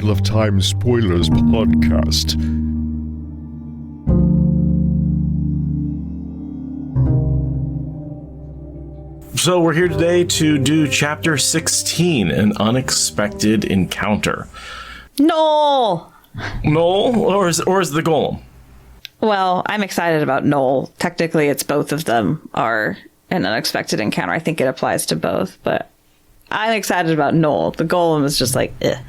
Wheel of Time Spoilers podcast. So we're here today to do Chapter 16, An Unexpected Encounter. Noel! Noel, or is the Golem? Well, I'm excited about Noel. Technically, it's both of them are an unexpected encounter. I think it applies to both, but I'm excited about Noel. The Golem is just like, eh.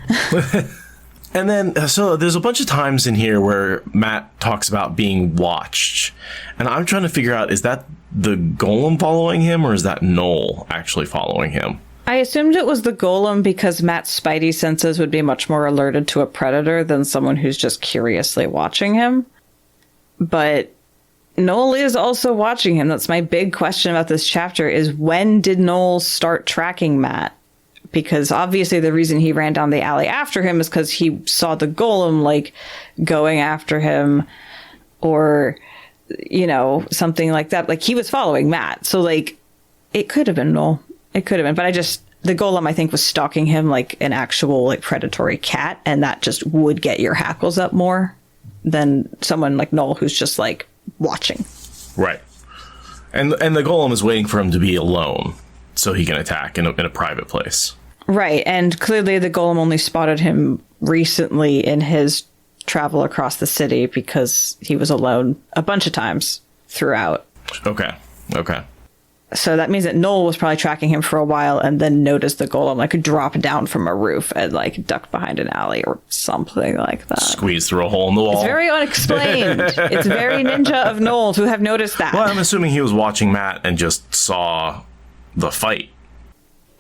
And then, so there's a bunch of times in here where Matt talks about being watched. And I'm trying to figure out, is that the Golem following him, or is that Noel actually following him? I assumed it was the Golem because Matt's spidey senses would be much more alerted to a predator than someone who's just curiously watching him. But Noel is also watching him. That's my big question about this chapter is when did Noel start tracking Matt? Because obviously the reason he ran down the alley after him is because he saw the Golem, like, going after him or, you know, something like that. Like, he was following Matt. So, like, it could have been Noel. It could have been. But the Golem, I think, was stalking him like an actual, like, predatory cat. And that just would get your hackles up more than someone like Noel who's just, like, watching. Right. And the Golem is waiting for him to be alone so he can attack in a private place. Right, and clearly the Golem only spotted him recently in his travel across the city because he was alone a bunch of times throughout. Okay. So that means that Noel was probably tracking him for a while and then noticed the Golem like drop down from a roof and like duck behind an alley or something like that. Squeeze through a hole in the wall. It's very unexplained. It's very ninja of Noel to have noticed that. Well, I'm assuming he was watching Matt and just saw the fight.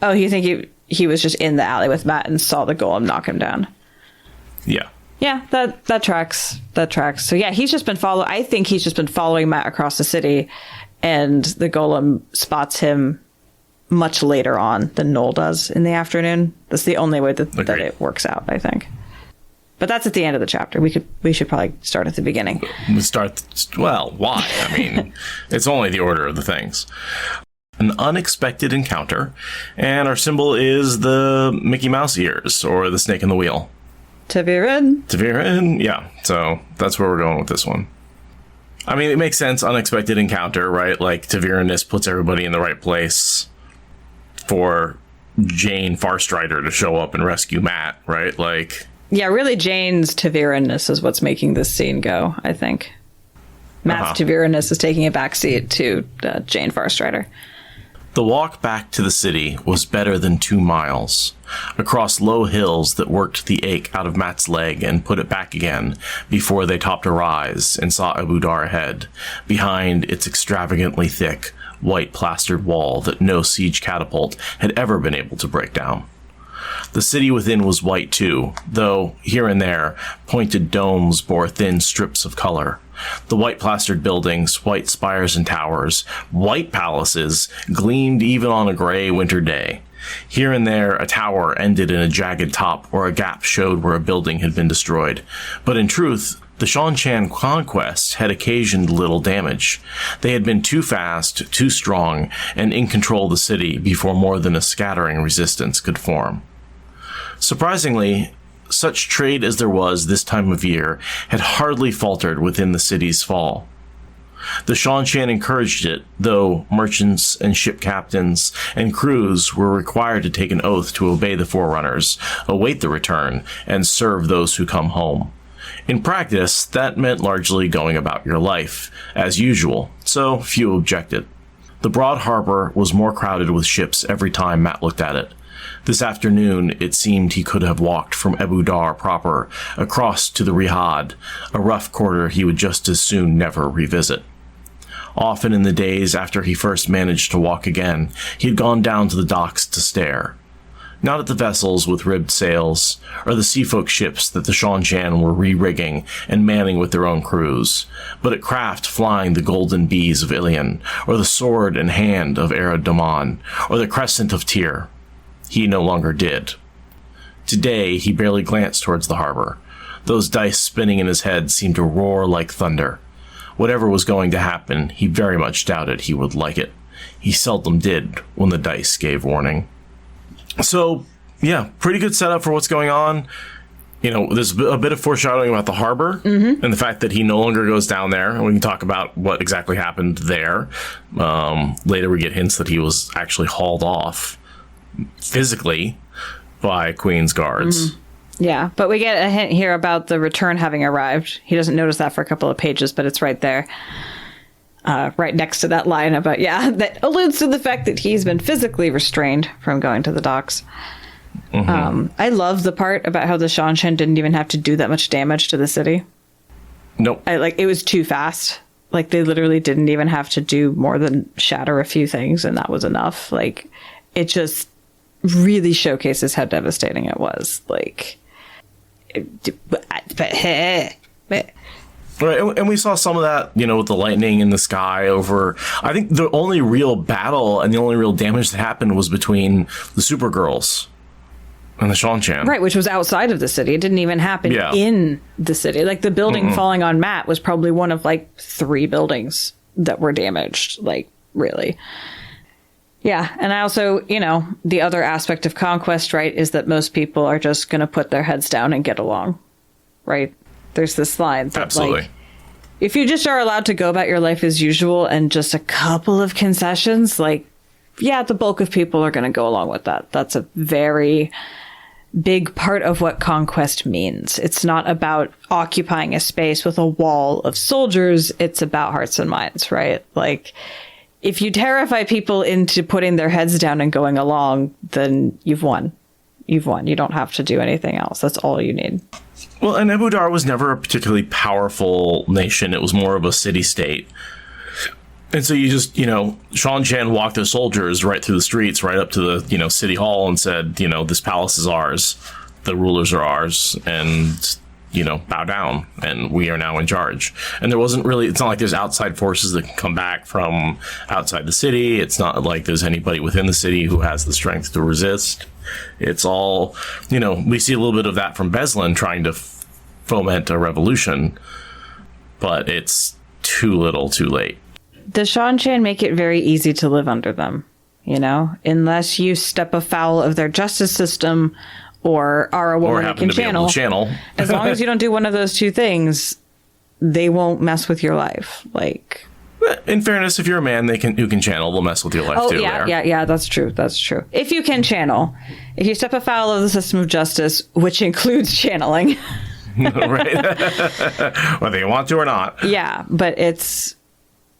Oh, you think he was just in the alley with Matt and saw the Golem knock him down? Yeah. Yeah, that tracks. That tracks. So yeah, I think he's just been following Matt across the city, and the Golem spots him much later on than Noel does in the afternoon. That's the only way that it works out, I think. But that's at the end of the chapter. We should probably start at the beginning. Well, why? I mean, it's only the order of the things. An unexpected encounter, and our symbol is the Mickey Mouse ears, or the snake in the wheel. Taviran, yeah. So that's where we're going with this one. I mean, it makes sense, unexpected encounter, right? Like, Taviran puts everybody in the right place for Jane Farstrider to show up and rescue Matt, right? Like, yeah, really Jane's Taviran-ness is what's making this scene go, I think. Matt's Taviran-ness is taking a backseat to Jane Farstrider. The walk back to the city was better than 2 miles, across low hills that worked the ache out of Matt's leg and put it back again before they topped a rise and saw Abu Dar ahead, behind its extravagantly thick, white-plastered wall that no siege catapult had ever been able to break down. The city within was white too, though here and there pointed domes bore thin strips of color. The white-plastered buildings, white spires and towers, white palaces gleamed even on a gray winter day. Here and there, a tower ended in a jagged top, or a gap showed where a building had been destroyed. But in truth, the Seanchan conquest had occasioned little damage. They had been too fast, too strong, and in control of the city before more than a scattering resistance could form. Surprisingly, such trade as there was this time of year had hardly faltered within the city's fall. The Seanchan encouraged it, though merchants and ship captains and crews were required to take an oath to obey the forerunners, await the return, and serve those who come home. In practice, that meant largely going about your life, as usual, so few objected. The broad harbor was more crowded with ships every time Matt looked at it. This afternoon, it seemed he could have walked from Abu Dar proper across to the Rihad, a rough quarter he would just as soon never revisit. Often in the days after he first managed to walk again, he had gone down to the docks to stare. Not at the vessels with ribbed sails, or the seafolk ships that the Seanchan were re-rigging and manning with their own crews, but at craft flying the golden bees of Ilion, or the sword and hand of Erod Daman, or the crescent of Tyr. He no longer did. Today, he barely glanced towards the harbor. Those dice spinning in his head seemed to roar like thunder. Whatever was going to happen, he very much doubted he would like it. He seldom did when the dice gave warning. So, yeah, pretty good setup for what's going on. there's a bit of foreshadowing about the harbor and the fact that he no longer goes down there. And we can talk about what exactly happened there. Later, we get hints that he was actually hauled off physically by Queen's guards. Yeah, but we get a hint here about the return having arrived. He doesn't notice that for a couple of pages, but it's right there. Right next to that line about, that alludes to the fact that he's been physically restrained from going to the docks. I love the part about how the Seanchan didn't even have to do that much damage to the city. Nope. It was too fast. Like, they literally didn't even have to do more than shatter a few things, and that was enough. Like, it just really showcases how devastating it was. Like, Right, and we saw some of that, with the lightning in the sky over. I think the only real battle and the only real damage that happened was between the Supergirls and the Seanchan. Right, which was outside of the city. It didn't even happen in the city. Like, the building falling on Matt was probably one of, 3 buildings that were damaged. Like, really. Yeah, and I also, the other aspect of Conquest, right, is that most people are just going to put their heads down and get along, right? There's this line that, absolutely. If you just are allowed to go about your life as usual and just a couple of concessions, the bulk of people are going to go along with that. That's a very big part of what Conquest means. It's not about occupying a space with a wall of soldiers. It's about hearts and minds, right? If you terrify people into putting their heads down and going along, then you've won. You've won. You don't have to do anything else. That's all you need. Well, and Abu Dar was never a particularly powerful nation. It was more of a city-state. And so you just, Seanchan walked the soldiers right through the streets, right up to the, city hall and said, this palace is ours. The rulers are ours. And, bow down. And we are now in charge. And there wasn't really, it's not like there's outside forces that can come back from outside the city. It's not like there's anybody within the city who has the strength to resist. It's all, we see a little bit of that from Beslan trying to foment a revolution, but it's too little too late. The Seanchan make it very easy to live under them, unless you step afoul of their justice system or are a woman that can channel. As long as you don't do one of those two things, they won't mess with your life. In fairness, if you're a man who can channel, they'll mess with your life too. Yeah, that's true. That's true. If you can channel, if you step afoul of the system of justice, which includes channeling. Right. Whether you want to or not. Yeah, but it's,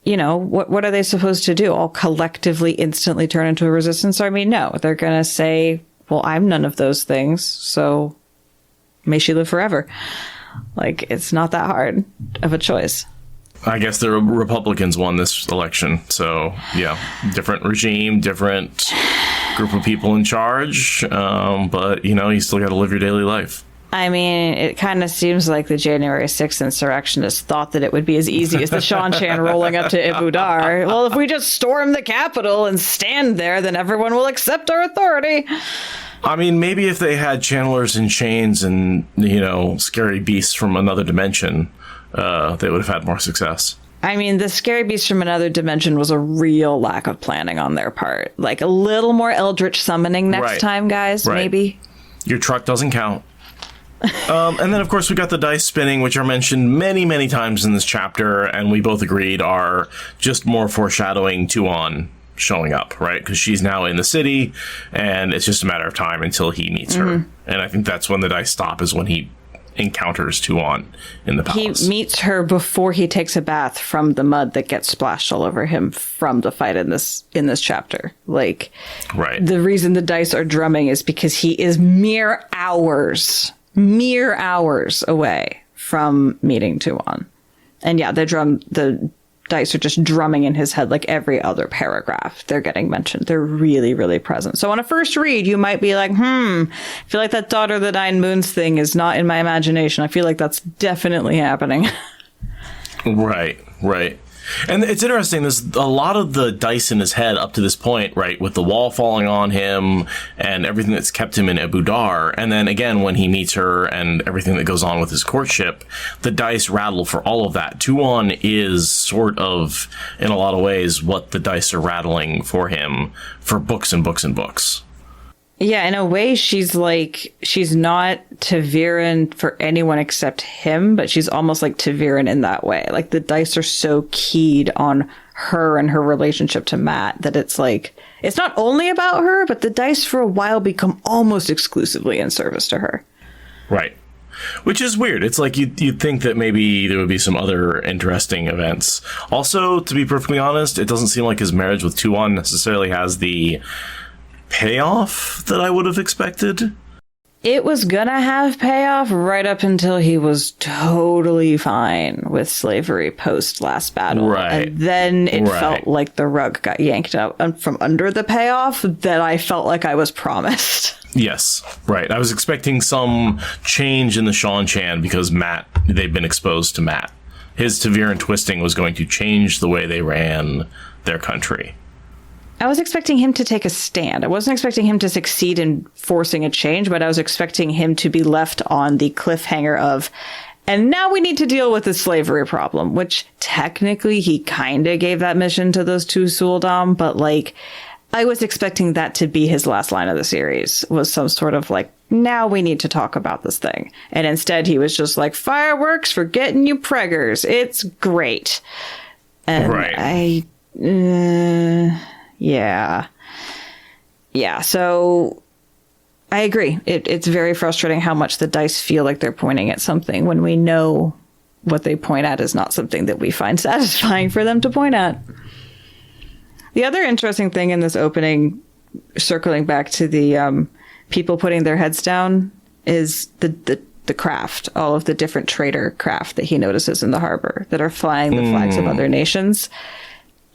what are they supposed to do? All collectively instantly turn into a resistance army? No, they're going to say, well, I'm none of those things, so may she live forever. It's not that hard of a choice. I guess the Republicans won this election. So, yeah, different regime, different group of people in charge. But, you still got to live your daily life. I mean, it kind of seems like the January 6th insurrectionists thought that it would be as easy as the Seanchan rolling up to Abu Dar. Well, if we just storm the Capitol and stand there, then everyone will accept our authority. I mean, maybe if they had channelers in chains and, scary beasts from another dimension, they would have had more success. I mean, the scary beast from another dimension was a real lack of planning on their part. A little more eldritch summoning next time, guys, maybe. Your truck doesn't count. And then, of course, we got the dice spinning, which are mentioned many, many times in this chapter, and we both agreed are just more foreshadowing Tuon showing up, right? Because she's now in the city, and it's just a matter of time until he meets her. And I think that's when the dice stop, is when he encounters Tuon in the palace. He meets her before he takes a bath from the mud that gets splashed all over him from the fight in this chapter. Right. The reason the dice are drumming is because he is mere hours away from meeting Tuon. And yeah, the dice are just drumming in his head like every other paragraph. They're getting mentioned. They're really, really present. So on a first read, you might be like, I feel like that Daughter of the Nine Moons thing is not in my imagination. I feel like that's definitely happening. Right. And it's interesting, there's a lot of the dice in his head up to this point, right, with the wall falling on him and everything that's kept him in Abu Dar. And then again, when he meets her and everything that goes on with his courtship, the dice rattle for all of that. Tuon is sort of, in a lot of ways, what the dice are rattling for him for books and books and books. Yeah, in a way, she's not Taviran for anyone except him, but she's almost like Taviran in that way. Like, the dice are so keyed on her and her relationship to Matt that it's like, it's not only about her, but the dice for a while become almost exclusively in service to her. Right. Which is weird. It's like you'd think that maybe there would be some other interesting events. Also, to be perfectly honest, it doesn't seem like his marriage with Tuon necessarily has the payoff that I would have expected. It was gonna have payoff right up until he was totally fine with slavery post last battle. Right. And then it felt like the rug got yanked out from under the payoff that I felt like I was promised. Yes, right. I was expecting some change in the Seanchan because they've been exposed to Matt. His Taviran twisting was going to change the way they ran their country. I was expecting him to take a stand. I wasn't expecting him to succeed in forcing a change, but I was expecting him to be left on the cliffhanger of, and now we need to deal with the slavery problem, which technically he kind of gave that mission to those two Suldam, but like, I was expecting that to be his last line of the series, was some sort of like, now we need to talk about this thing. And instead he was just like, fireworks for getting you preggers. It's great. And right. Yeah. So I agree. It's very frustrating how much the dice feel like they're pointing at something when we know what they point at is not something that we find satisfying for them to point at. The other interesting thing in this opening, circling back to the people putting their heads down, is the craft, all of the different trader craft that he notices in the harbor that are flying the flags of other nations.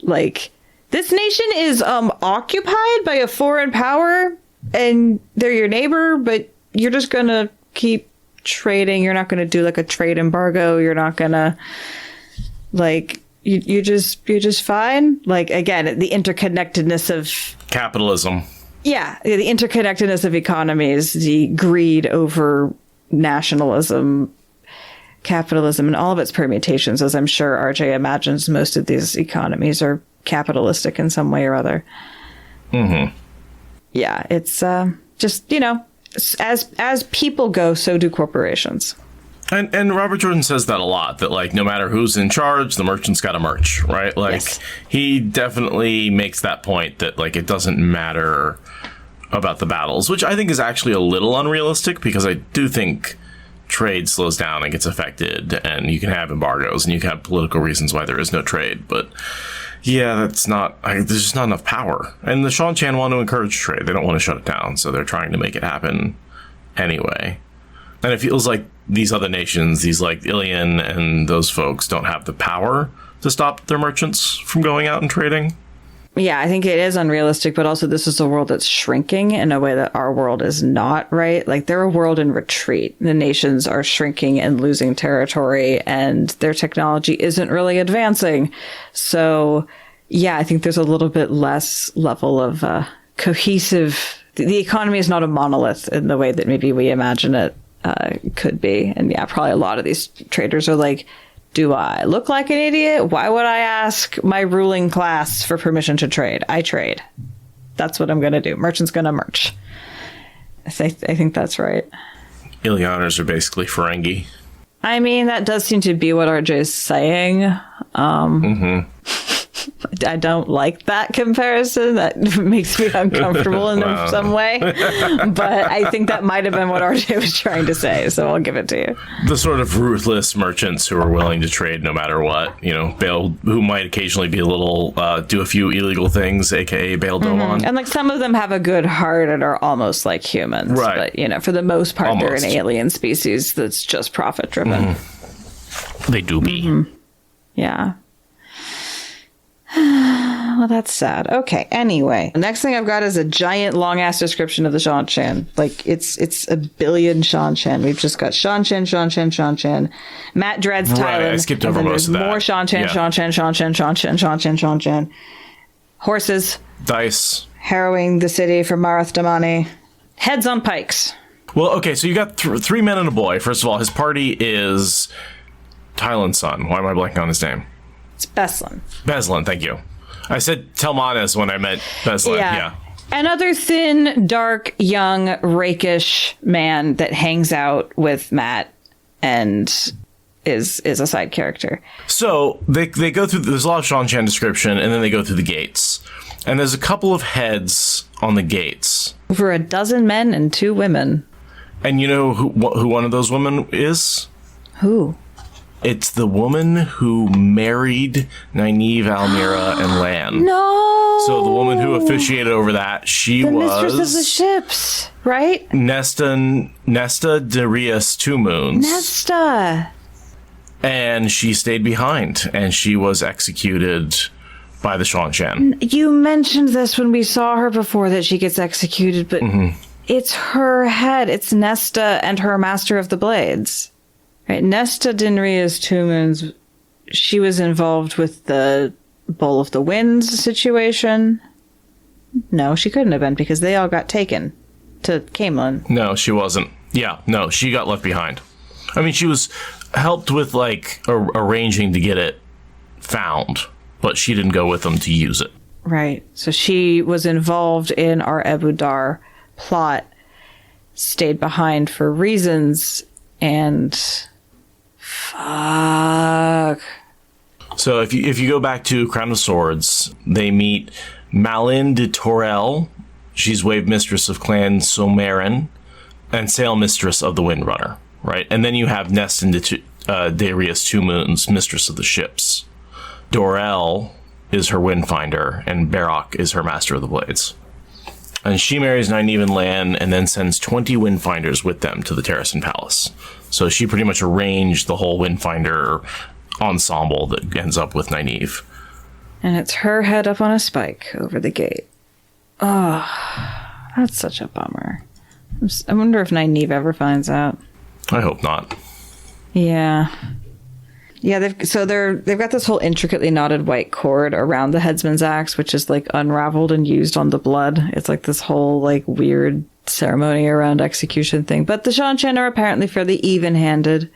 Like, this nation is occupied by a foreign power, and they're your neighbor, but you're just going to keep trading. You're not going to do like a trade embargo. You're not going to, like, you're just fine. Like, again, the interconnectedness of capitalism. Yeah, the interconnectedness of economies, the greed over nationalism, capitalism, and all of its permutations, as I'm sure RJ imagines most of these economies are capitalistic in some way or other. Mm-hmm. Yeah, it's just, as people go, so do corporations. And Robert Jordan says that a lot, that like no matter who's in charge, the merchant's got to merch, right? Like yes. He definitely makes that point that like it doesn't matter about the battles, which I think is actually a little unrealistic because I do think trade slows down and gets affected, and you can have embargoes and you can have political reasons why there is no trade, but yeah, that's not, there's just not enough power. And the Seanchan want to encourage trade. They don't want to shut it down, so they're trying to make it happen anyway. And it feels like these other nations, these like Ilian and those folks, don't have the power to stop their merchants from going out and trading. Yeah, I think it is unrealistic, but also this is a world that's shrinking in a way that our world is not, right? Like, they're a world in retreat. The nations are shrinking and losing territory, and their technology isn't really advancing. So, yeah, I think there's a little bit less level of cohesive. The economy is not a monolith in the way that maybe we imagine it could be. And yeah, probably a lot of these traders are like, do I look like an idiot? Why would I ask my ruling class for permission to trade? I trade. That's what I'm going to do. Merchant's going to merch. I think that's right. Ilianers are basically Ferengi. I mean, that does seem to be what RJ is saying. I don't like that comparison. That makes me uncomfortable in some way. But I think that might have been what RJ was trying to say, so I'll give it to you. The sort of ruthless merchants who are willing to trade no matter what, who might occasionally be a little, do a few illegal things, aka Bail Domon. And like some of them have a good heart and are almost like humans. Right. But, for the most part, they're an alien species that's just profit driven. They do be. Yeah. Well, that's sad. Okay, anyway. The next thing I've got is a giant, long-ass description of the Seanchan. Like, it's a billion Seanchan. We've just got Seanchan. Matt dreads Tylen. Right, I skipped over most of that. More Seanchan. Horses. Dice. Harrowing the city for Marath Damani. Heads on pikes. Well, okay, so you got three men and a boy. First of all, his party is Tylen's son. Why am I blanking on his name? It's Beslan. Beslan, thank you. I said Telmanis when I meant Beslan. Yeah. Another thin, dark, young, rakish man that hangs out with Matt and is a side character. So they go through, there's a lot of Seanchan description, and then they go through the gates. And there's a couple of heads on the gates. Over a dozen men and 2 women. And you know who one of those women is? Who? It's the woman who married Nynaeve, Almira, and Lan. No! So the woman who officiated over that, she was... The mistress of the ships, right? Nesta Darius Two Moons. Nesta! And she stayed behind, and she was executed by the Seanchan. You mentioned this when we saw her before, that she gets executed, but it's her head. It's Nesta and her Master of the Blades. Right? Nesta Dinria's Two Moons, she was involved with the Bowl of the Winds situation. No, she couldn't have been, because they all got taken to Camelin. No, she wasn't. Yeah, no, she got left behind. I mean, she was helped with, like, arranging to get it found, but she didn't go with them to use it. Right. So she was involved in our Ebu Dar plot, stayed behind for reasons, and fuck. So if you go back to Crown of Swords, they meet Malin de Torel. She's Wave Mistress of Clan Somarin and Sail Mistress of the Windrunner, right? And then you have Nestin Darius Two Moons, Mistress of the Ships. Dorel is her Windfinder, and Barak is her Master of the Blades. And she marries Nynaeve and Lan, and then sends 20 Windfinders with them to the Terrasen Palace. So she pretty much arranged the whole Windfinder ensemble that ends up with Nynaeve. And it's her head up on a spike over the gate. Oh, that's such a bummer. I wonder if Nynaeve ever finds out. I hope not. Yeah. Yeah, they've got this whole intricately knotted white cord around the headsman's axe, which is like unraveled and used on the blood. It's like this whole like weird ceremony around execution thing. But the Seanchan are apparently fairly even-handed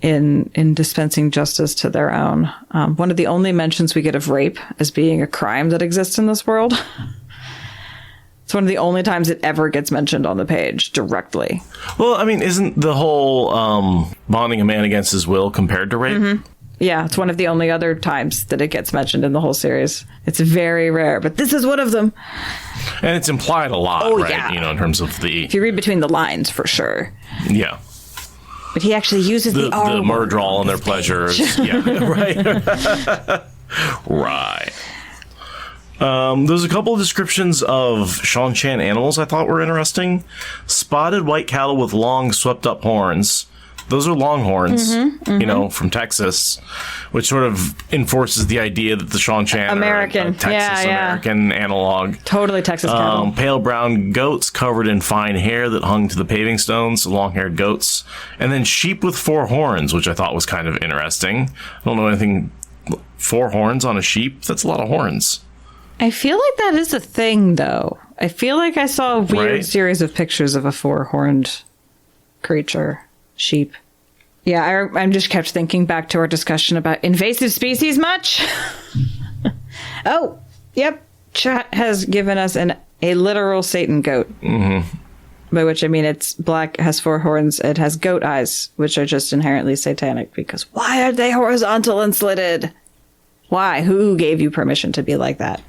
in dispensing justice to their own. One of the only mentions we get of rape as being a crime that exists in this world. It's one of the only times it ever gets mentioned on the page directly. Well, I mean, isn't the whole bonding a man against his will compared to rape? Mm-hmm. Yeah, it's one of the only other times that it gets mentioned in the whole series. It's very rare, but this is one of them. And it's implied a lot, right? Yeah. You know, in terms of the... If you read between the lines, for sure. Yeah. But he actually uses the R the murder all on their pleasures. Yeah, right. Right. There's a couple of descriptions of Seanchan animals I thought were interesting. Spotted white cattle with long swept-up horns. Those are longhorns, you know, from Texas, which sort of enforces the idea that the Seanchan American. are a Texas-American analog. Totally Texas cattle. Pale brown goats covered in fine hair that hung to the paving stones, long-haired goats. And then sheep with 4 horns, which I thought was kind of interesting. I don't know anything... 4 horns on a sheep? That's a lot of horns. I feel like that is a thing, though. I feel like I saw a weird series of pictures of a 4-horned creature. Sheep. Yeah, I just kept thinking back to our discussion about invasive species much. Oh, yep. Chat has given us a literal Satan goat. Mm-hmm. By which I mean it's black, has 4 horns, it has goat eyes, which are just inherently satanic, because why are they horizontal and slitted? Why? Who gave you permission to be like that?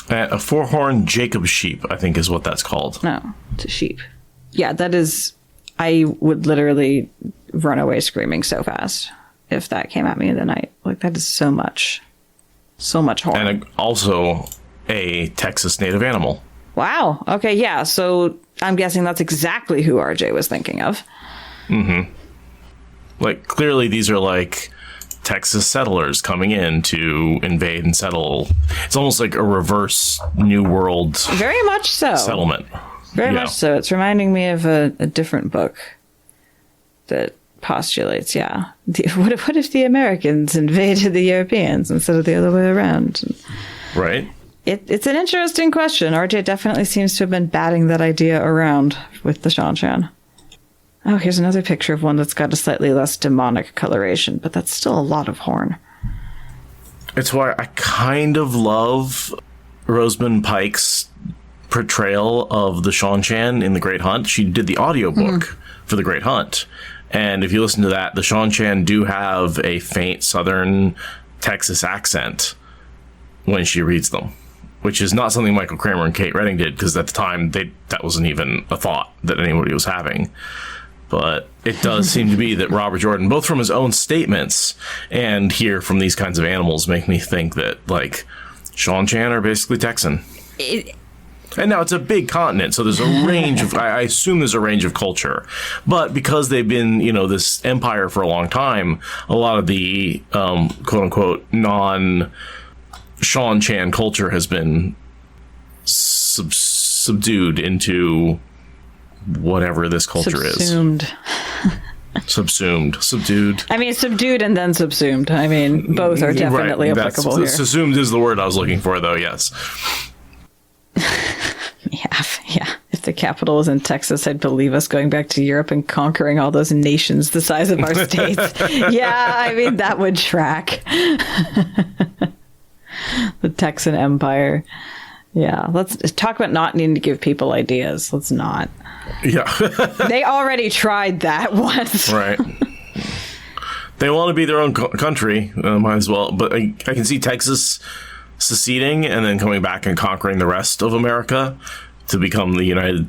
A 4-horned Jacob sheep, I think is what that's called. No, it's a sheep. Yeah, that is... I would literally run away screaming so fast if that came at me in the night. Like, that is so much horn. And also a Texas native animal. Wow. Okay, yeah. So I'm guessing that's exactly who RJ was thinking of. Mm-hmm. Like, clearly these are like Texas settlers coming in to invade and settle. It's almost like a reverse New World Very much so. settlement. Very much so. It's reminding me of a different book that postulates, what if the Americans invaded the Europeans instead of the other way around? Right. It's an interesting question. RJ definitely seems to have been batting that idea around with the Seanchan. Oh, here's another picture of one that's got a slightly less demonic coloration, but that's still a lot of horn. It's why I kind of love Rosamund Pike's portrayal of the Seanchan in The Great Hunt. She did the audiobook for The Great Hunt. And if you listen to that, the Seanchan do have a faint southern Texas accent when she reads them, which is not something Michael Kramer and Kate Redding did, because at the time that wasn't even a thought that anybody was having. But it does seem to be that Robert Jordan, both from his own statements and here from these kinds of animals, make me think that, like, Seanchan are basically Texan. And now it's a big continent, so there's a range of, I assume there's a range of culture. But because they've been, this empire for a long time, a lot of the quote-unquote non-Seanchan culture has been subdued into whatever this culture Subsumed. Subdued. I mean, subdued and then subsumed. I mean, both are definitely applicable here. Subsumed is the word I was looking for, though, yes. Yeah. If the capital was in Texas, I'd believe us going back to Europe and conquering all those nations the size of our states. Yeah, I mean, that would track. The Texan Empire. Yeah, let's talk about not needing to give people ideas. Let's not. Yeah. They already tried that once. Right. They want to be their own country, might as well. But I can see Texas seceding and then coming back and conquering the rest of America to become the United,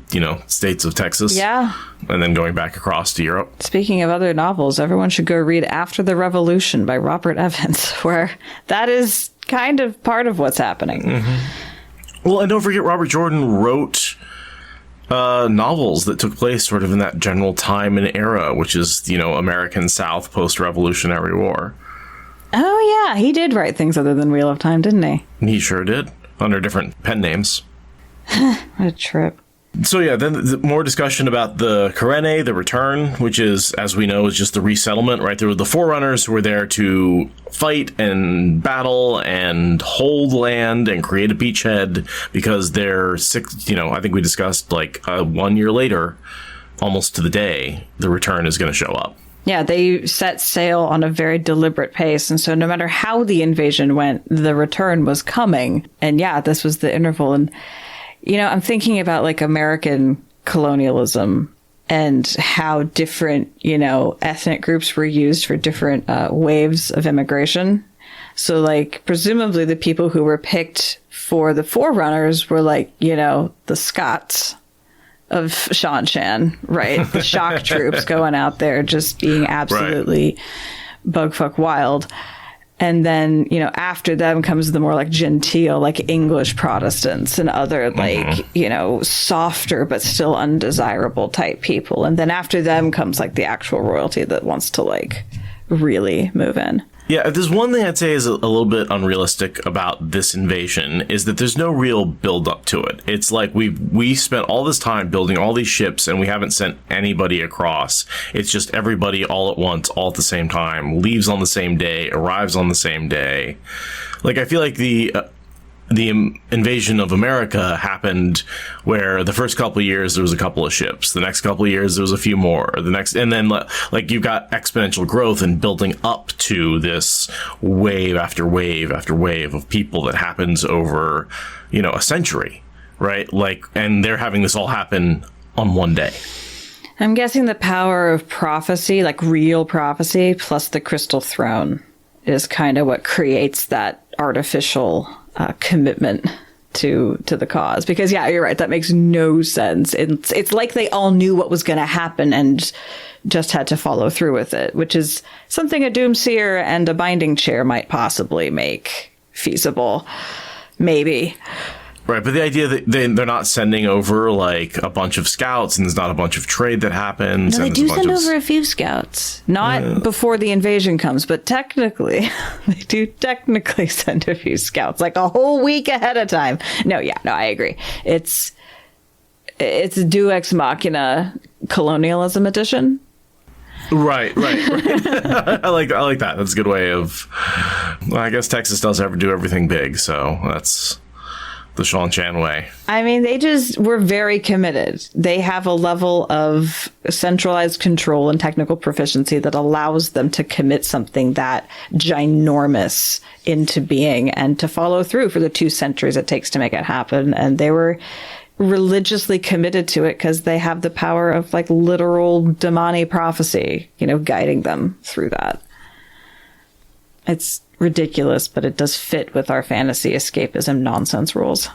States of Texas. Yeah. And then going back across to Europe. Speaking of other novels, everyone should go read After the Revolution by Robert Evans, where that is kind of part of what's happening. Mm-hmm. Well, and don't forget, Robert Jordan wrote novels that took place sort of in that general time and era, which is, American South post-Revolutionary War. Oh, yeah. He did write things other than Wheel of Time, didn't he? He sure did, under different pen names. What a trip. So, yeah, then more discussion about the Karene, the Return, which is, as we know, is just the resettlement, right? There were the Forerunners who were there to fight and battle and hold land and create a beachhead because they're I think we discussed, 1 year later, almost to the day, the Return is going to show up. Yeah, they set sail on a very deliberate pace. And so no matter how the invasion went, the Return was coming. And yeah, this was the interval. And, I'm thinking about American colonialism and how different, ethnic groups were used for different waves of immigration. So presumably the people who were picked for the Forerunners were the Scots of Seanchan, right? The shock troops going out there just being absolutely bugfuck wild. And then, after them comes the more genteel, English Protestants and other softer but still undesirable type people. And then after them comes the actual royalty that wants to really move in. Yeah, if there's one thing I'd say is a little bit unrealistic about this invasion is that there's no real build up to it. It's we spent all this time building all these ships and we haven't sent anybody across. It's just everybody all at once, all at the same time, leaves on the same day, arrives on the same day. I feel like the invasion of America happened where the first couple of years there was a couple of ships, the next couple of years there was a few more, and then you've got exponential growth and building up to this wave after wave after wave of people that happens over a century, right? And they're having this all happen on one day. I'm guessing the power of prophecy, real prophecy, plus the crystal throne is kind of what creates that artificial commitment to the cause. Because yeah, you're right, that makes no sense. It's like they all knew what was going to happen and just had to follow through with it, which is something a doomseer and a binding chair might possibly make feasible, maybe. Right, but the idea that they're not sending over a bunch of scouts and there's not a bunch of trade that happens. No, they do send over a few scouts. Not before the invasion comes, but technically, they do technically send a few scouts, a whole week ahead of time. No, I agree. It's Deus Ex Machina colonialism edition. Right. I like that. That's a good way of. Well, I guess Texas does do everything big, so that's the Seanchan way. I mean, they just were very committed. They have a level of centralized control and technical proficiency that allows them to commit something that ginormous into being and to follow through for the 2 centuries it takes to make it happen. And they were religiously committed to it because they have the power of like literal demonic prophecy, guiding them through that. It's ridiculous, but it does fit with our fantasy escapism nonsense rules.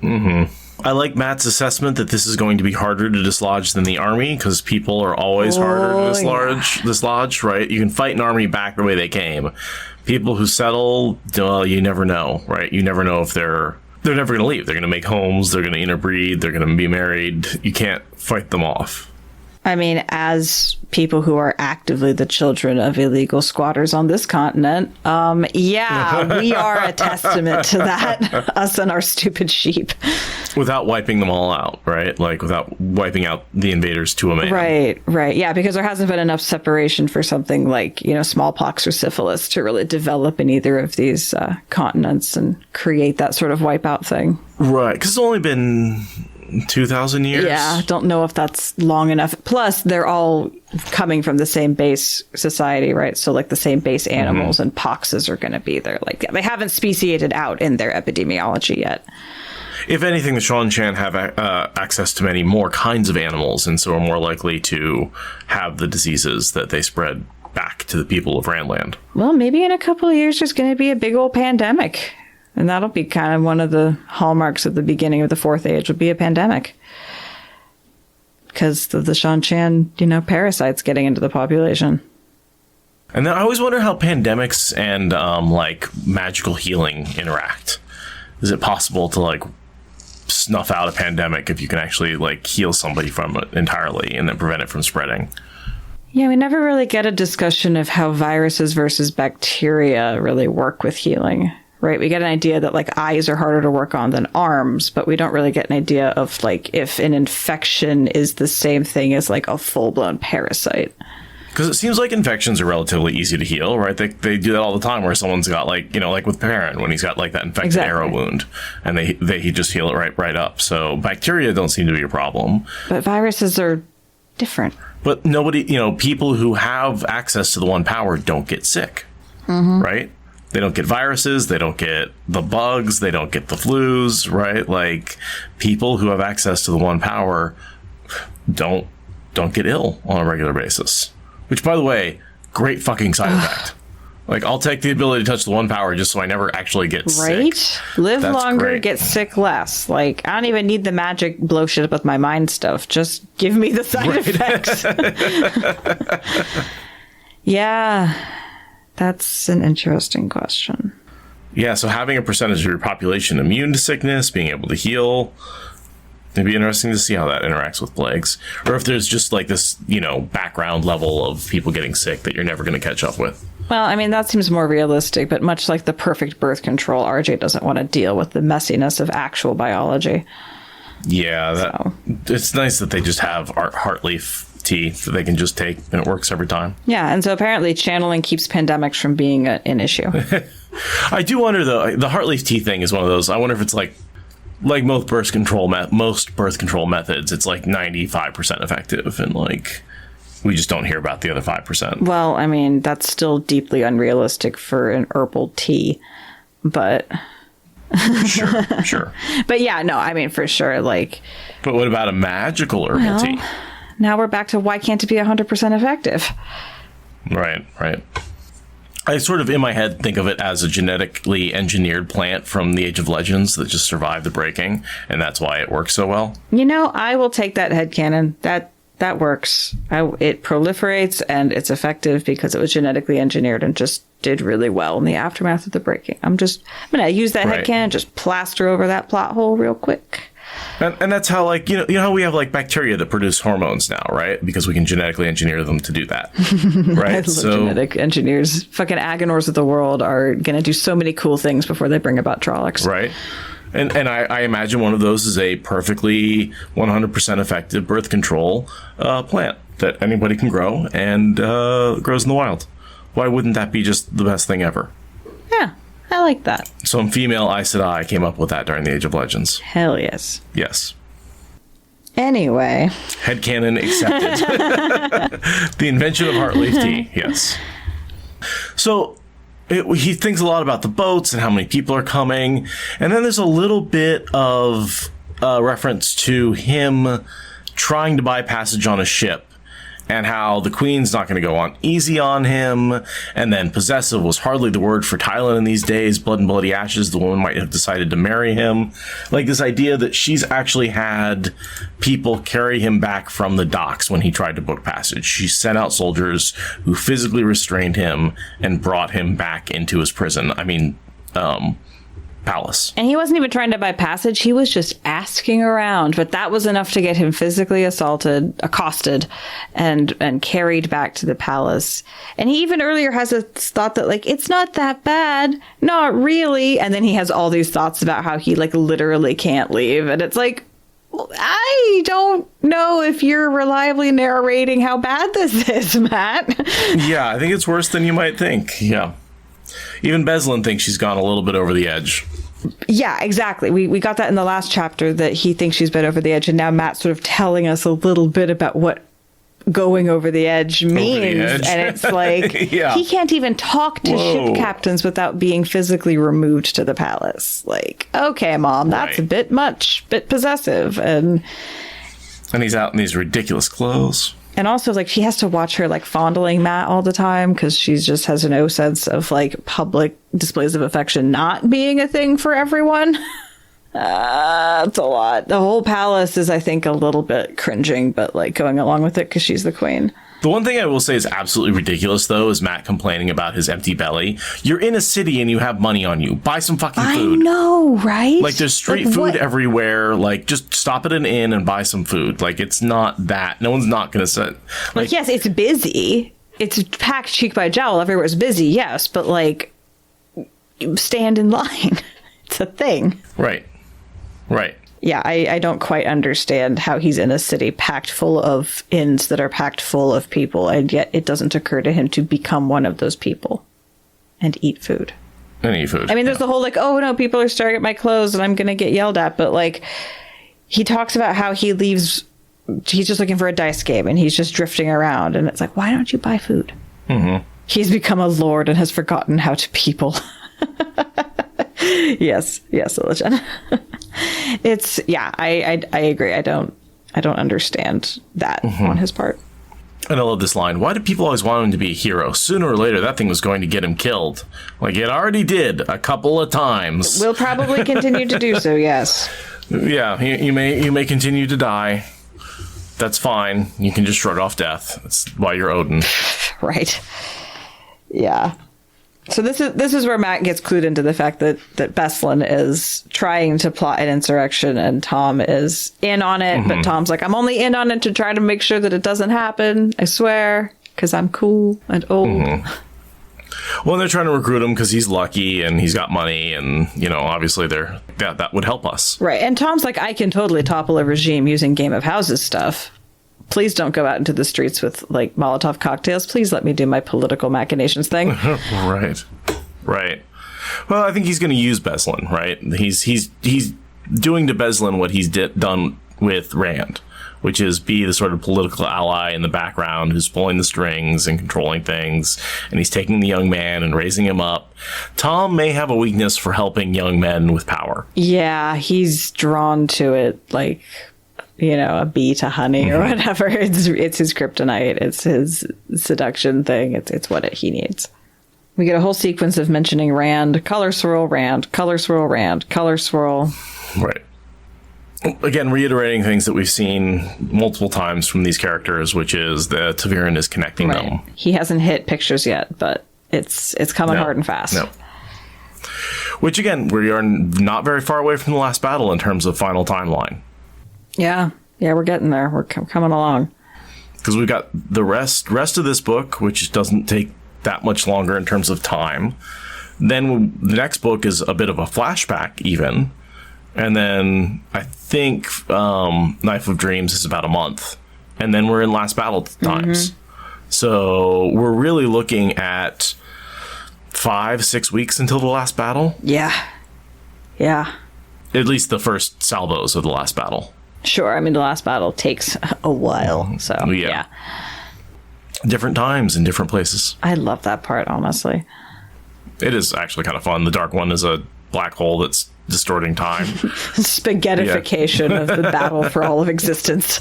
Mm-hmm. I like Matt's assessment that this is going to be harder to dislodge than the army because people are always harder to dislodge, right? You can fight an army back the way they came. People who settle, you never know, right? You never know if they're never going to leave. They're going to make homes. They're going to interbreed. They're going to be married. You can't fight them off. I mean, as people who are actively the children of illegal squatters on this continent, we are a testament to that, us and our stupid sheep. Without wiping them all out, right? Like, without wiping out the invaders to a man. Right. Yeah, because there hasn't been enough separation for something like, smallpox or syphilis to really develop in either of these continents and create that sort of wipeout thing. Right, because it's only been 2,000 years. Yeah, don't know if that's long enough. Plus, they're all coming from the same base society, right? So, like, the same base animals and poxes are going to be there. Like, they haven't speciated out in their epidemiology yet. If anything, the Seanchan have access to many more kinds of animals, and so are more likely to have the diseases that they spread back to the people of Randland. Well, maybe in a couple of years, there's going to be a big old pandemic. And that'll be kind of one of the hallmarks of the beginning of the Fourth Age, would be a pandemic. Because of the Seanchan, parasites getting into the population. And then I always wonder how pandemics and, magical healing interact. Is it possible to, snuff out a pandemic if you can actually, heal somebody from it entirely and then prevent it from spreading? Yeah, we never really get a discussion of how viruses versus bacteria really work with healing. Right, we get an idea that eyes are harder to work on than arms, but we don't really get an idea of if an infection is the same thing as a full-blown parasite. Because it seems like infections are relatively easy to heal, right? They do that all the time where someone's got with Perrin when he's got that infected arrow wound, and he just heal it right up. So bacteria don't seem to be a problem. But viruses are different. But nobody, people who have access to the one power don't get sick, right? They don't get viruses, they don't get the bugs, they don't get the flus, right? People who have access to the one power don't get ill on a regular basis. Which, by the way, great fucking side effect. I'll take the ability to touch the one power just so I never actually get sick. Right? Live That's longer, great. Get sick less. I don't even need the magic blow shit up with my mind stuff. Just give me the side effects. Yeah. That's an interesting question. Yeah, so having a percentage of your population immune to sickness, being able to heal, it'd be interesting to see how that interacts with plagues. Or if there's just this, background level of people getting sick that you're never going to catch up with. Well, I mean, that seems more realistic, but much like the perfect birth control, RJ doesn't want to deal with the messiness of actual biology. Yeah, it's nice that they just have Heartleaf tea that they can just take and it works every time. Yeah, and so apparently channeling keeps pandemics from being an issue. I do wonder though, the Heartleaf tea thing is one of those. I wonder if it's like most birth control methods, it's 95% effective, and we just don't hear about the other 5%. Well, I mean, that's still deeply unrealistic for an herbal tea, but sure. But yeah, no, I mean, for sure, But what about a magical herbal tea? Now we're back to why can't it be 100% effective? Right. I sort of, in my head, think of it as a genetically engineered plant from the Age of Legends that just survived the breaking, and that's why it works so well. I will take that headcanon. That works. It proliferates, and it's effective because it was genetically engineered and just did really well in the aftermath of the breaking. I'm going to use that headcanon, just plaster over that plot hole real quick. And that's how, how we have, bacteria that produce hormones now, right? Because we can genetically engineer them to do that, right? I love genetic engineers. Fucking Agonors of the world are going to do so many cool things before they bring about Trollocs. Right. And I imagine one of those is a perfectly 100% effective birth control plant that anybody can grow and grows in the wild. Why wouldn't that be just the best thing ever? Yeah. I like that. Some female Aes Sedai came up with that during the Age of Legends. Hell yes. Yes. Anyway. Headcanon accepted. The invention of Heartleaf tea. Yes. So he thinks a lot about the boats and how many people are coming. And then there's a little bit of reference to him trying to buy passage on a ship, and how the queen's not going to go on easy on him, and then possessive was hardly the word for Tylan in these days. Blood and bloody ashes, the woman might have decided to marry him. Like, this idea that she's actually had people carry him back from the docks when he tried to book passage. She sent out soldiers who physically restrained him and brought him back into his prison. Palace. And he wasn't even trying to buy passage. He was just asking around, but that was enough to get him physically accosted, and carried back to the palace. And he even earlier has a thought that, like, it's not that bad. Not really. And then he has all these thoughts about how he, like, literally can't leave. And it's like, I don't know if you're reliably narrating how bad this is, Matt. Yeah, I think it's worse than you might think. Yeah. Even Beslin thinks she's gone a little bit over the edge. Yeah, exactly. We got that in the last chapter, that he thinks she's been over the edge, and now Matt's sort of telling us a little bit about what going over the edge means. And it's like, yeah. He can't even talk to ship captains without being physically removed to the palace. Like, okay, Mom, that's a bit much, bit possessive. And he's out in these ridiculous clothes. And also, like, she has to watch her, like, fondling Matt all the time, because she just has no sense of, like, public displays of affection not being a thing for everyone. It's a lot. The whole palace is, I think, a little bit cringing, but, like, going along with it because she's the queen. The one thing I will say is absolutely ridiculous, though, is Matt complaining about his empty belly. You're in a city and you have money on you. Buy some fucking food. I know, right? Like, there's street food everywhere. Like, just stop at an inn and buy some food. Like, it's not that. No one's not going to say... Like, yes, it's busy. It's packed cheek by jowl. Everywhere's busy, yes. But, like, stand in line. It's a thing. Right. Yeah, I don't quite understand how he's in a city packed full of inns that are packed full of people, and yet it doesn't occur to him to become one of those people and eat food. I mean, there's the whole, like, oh, no, people are staring at my clothes and I'm going to get yelled at. But, like, he talks about how he leaves, he's just looking for a dice game and he's just drifting around. And it's like, why don't you buy food? Mm-hmm. He's become a lord and has forgotten how to people. Yes, Ilijan. It's, yeah, I agree. I don't understand that on his part. And I love this line. Why do people always want him to be a hero? Sooner or later, that thing was going to get him killed. Like, it already did a couple of times. We'll probably continue to do so, yes. Yeah, you may continue to die. That's fine. You can just shrug off death. That's why you're Odin. Right. Yeah. So this is where Matt gets clued into the fact that Beslin is trying to plot an insurrection and Tom is in on it. But Tom's like, I'm only in on it to try to make sure that it doesn't happen. I swear, because I'm cool and old. Well, they're trying to recruit him because he's lucky and he's got money, and, you know, obviously that would help us. Right. And Tom's like, I can totally topple a regime using Game of Houses stuff. Please don't go out into the streets with, like, Molotov cocktails. Please let me do my political machinations thing. Right. Well, I think he's going to use Beslin, right? He's doing to Beslin what he's done with Rand, which is be the sort of political ally in the background who's pulling the strings and controlling things, and he's taking the young man and raising him up. Tom may have a weakness for helping young men with power. Yeah, he's drawn to it, like, you know, a bee to honey or whatever. It's his kryptonite. It's his seduction thing. It's what he needs. We get a whole sequence of mentioning Rand, color swirl, Rand, color swirl, Rand, color swirl. Right. Again, reiterating things that we've seen multiple times from these characters, which is that Taviran is connecting them. He hasn't hit pictures yet, but it's coming hard and fast. No. Which, again, we are not very far away from the last battle in terms of final timeline. Yeah, we're getting there. We're coming along. Because we've got the rest of this book, which doesn't take that much longer in terms of time. Then the next book is a bit of a flashback, even. And then I think Knife of Dreams is about a month. And then we're in last battle times. So we're really looking at 5-6 weeks until the last battle. Yeah. At least the first salvos of the last battle. Sure. I mean, the last battle takes a while. So, yeah. Different times in different places. I love that part, honestly. It is actually kind of fun. The Dark One is a black hole that's distorting time. Spaghettification of the battle for all of existence.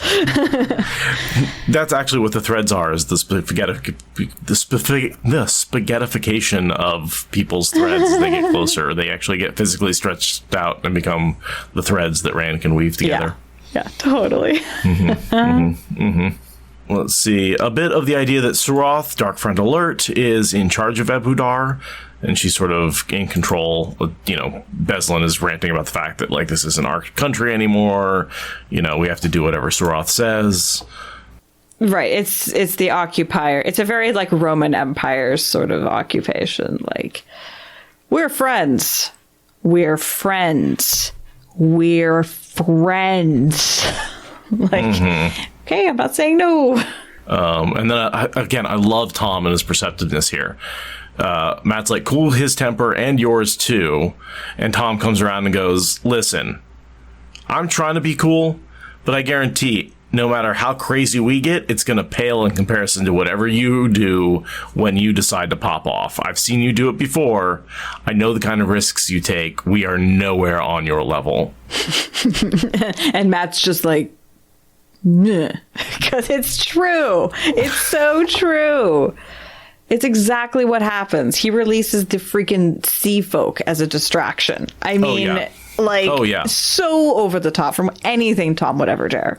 That's actually what the threads are, is the spaghettification of people's threads as they get closer. They actually get physically stretched out and become the threads that Rand can weave together. Yeah, totally. Let's see. A bit of the idea that Suroth, Dark Friend Alert, is in charge of Ebudar, and she's sort of in control. You know, Beslin is ranting about the fact that, like, this isn't our country anymore. You know, we have to do whatever Suroth says. Right. It's the occupier. It's a very, like, Roman Empire sort of occupation. Like, we're friends. We're friends. We're friends. Like, okay, I'm not saying no. And then, I love Tom and his perceptiveness here. Matt's like, cool his temper and yours too. And Tom comes around and goes, listen, I'm trying to be cool, but I guarantee no matter how crazy we get, it's going to pale in comparison to whatever you do when you decide to pop off. I've seen you do it before. I know the kind of risks you take. We are nowhere on your level. And Matt's just like, because it's true. It's so true. It's exactly what happens. He releases the freaking sea folk as a distraction. I mean, so over the top from anything Tom would ever dare.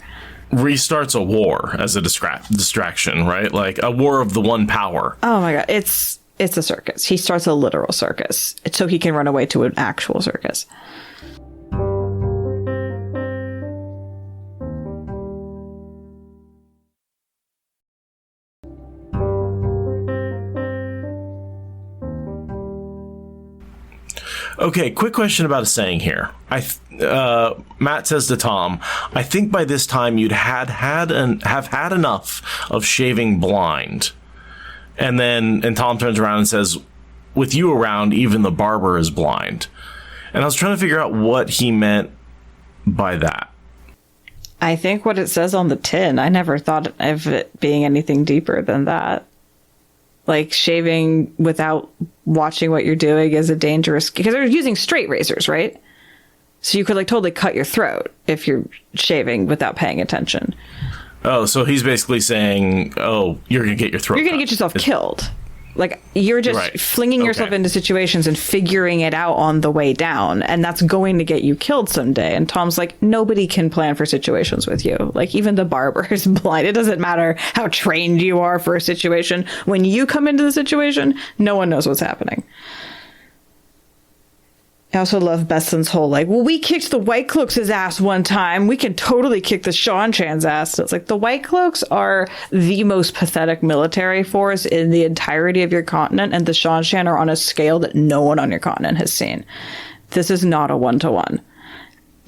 Restarts a war as a distraction, right? Like a war of the one power. Oh my God. It's a circus. He starts a literal circus so he can run away to an actual circus. Okay, quick question about a saying here. Matt says to Tom, I think by this time you'd have had enough of shaving blind. And Tom turns around and says, with you around, even the barber is blind. And I was trying to figure out what he meant by that. I think what it says on the tin, I never thought of it being anything deeper than that. Like, shaving without watching what you're doing is a dangerous... Because they're using straight razors, right? So you could, like, totally cut your throat if you're shaving without paying attention. Oh, so he's basically saying, oh, you're going to get your throat You're going to get yourself killed. Like, you're just flinging yourself into situations and figuring it out on the way down. And that's going to get you killed someday. And Tom's like, nobody can plan for situations with you. Like, even the barber is blind. It doesn't matter how trained you are for a situation. When you come into the situation, no one knows what's happening. I also love Beslin's whole, like, well, we kicked the White Cloaks' ass one time. We can totally kick the Seanchan's ass. So it's like, the White Cloaks are the most pathetic military force in the entirety of your continent, and the Seanchan are on a scale that no one on your continent has seen. This is not a one-to-one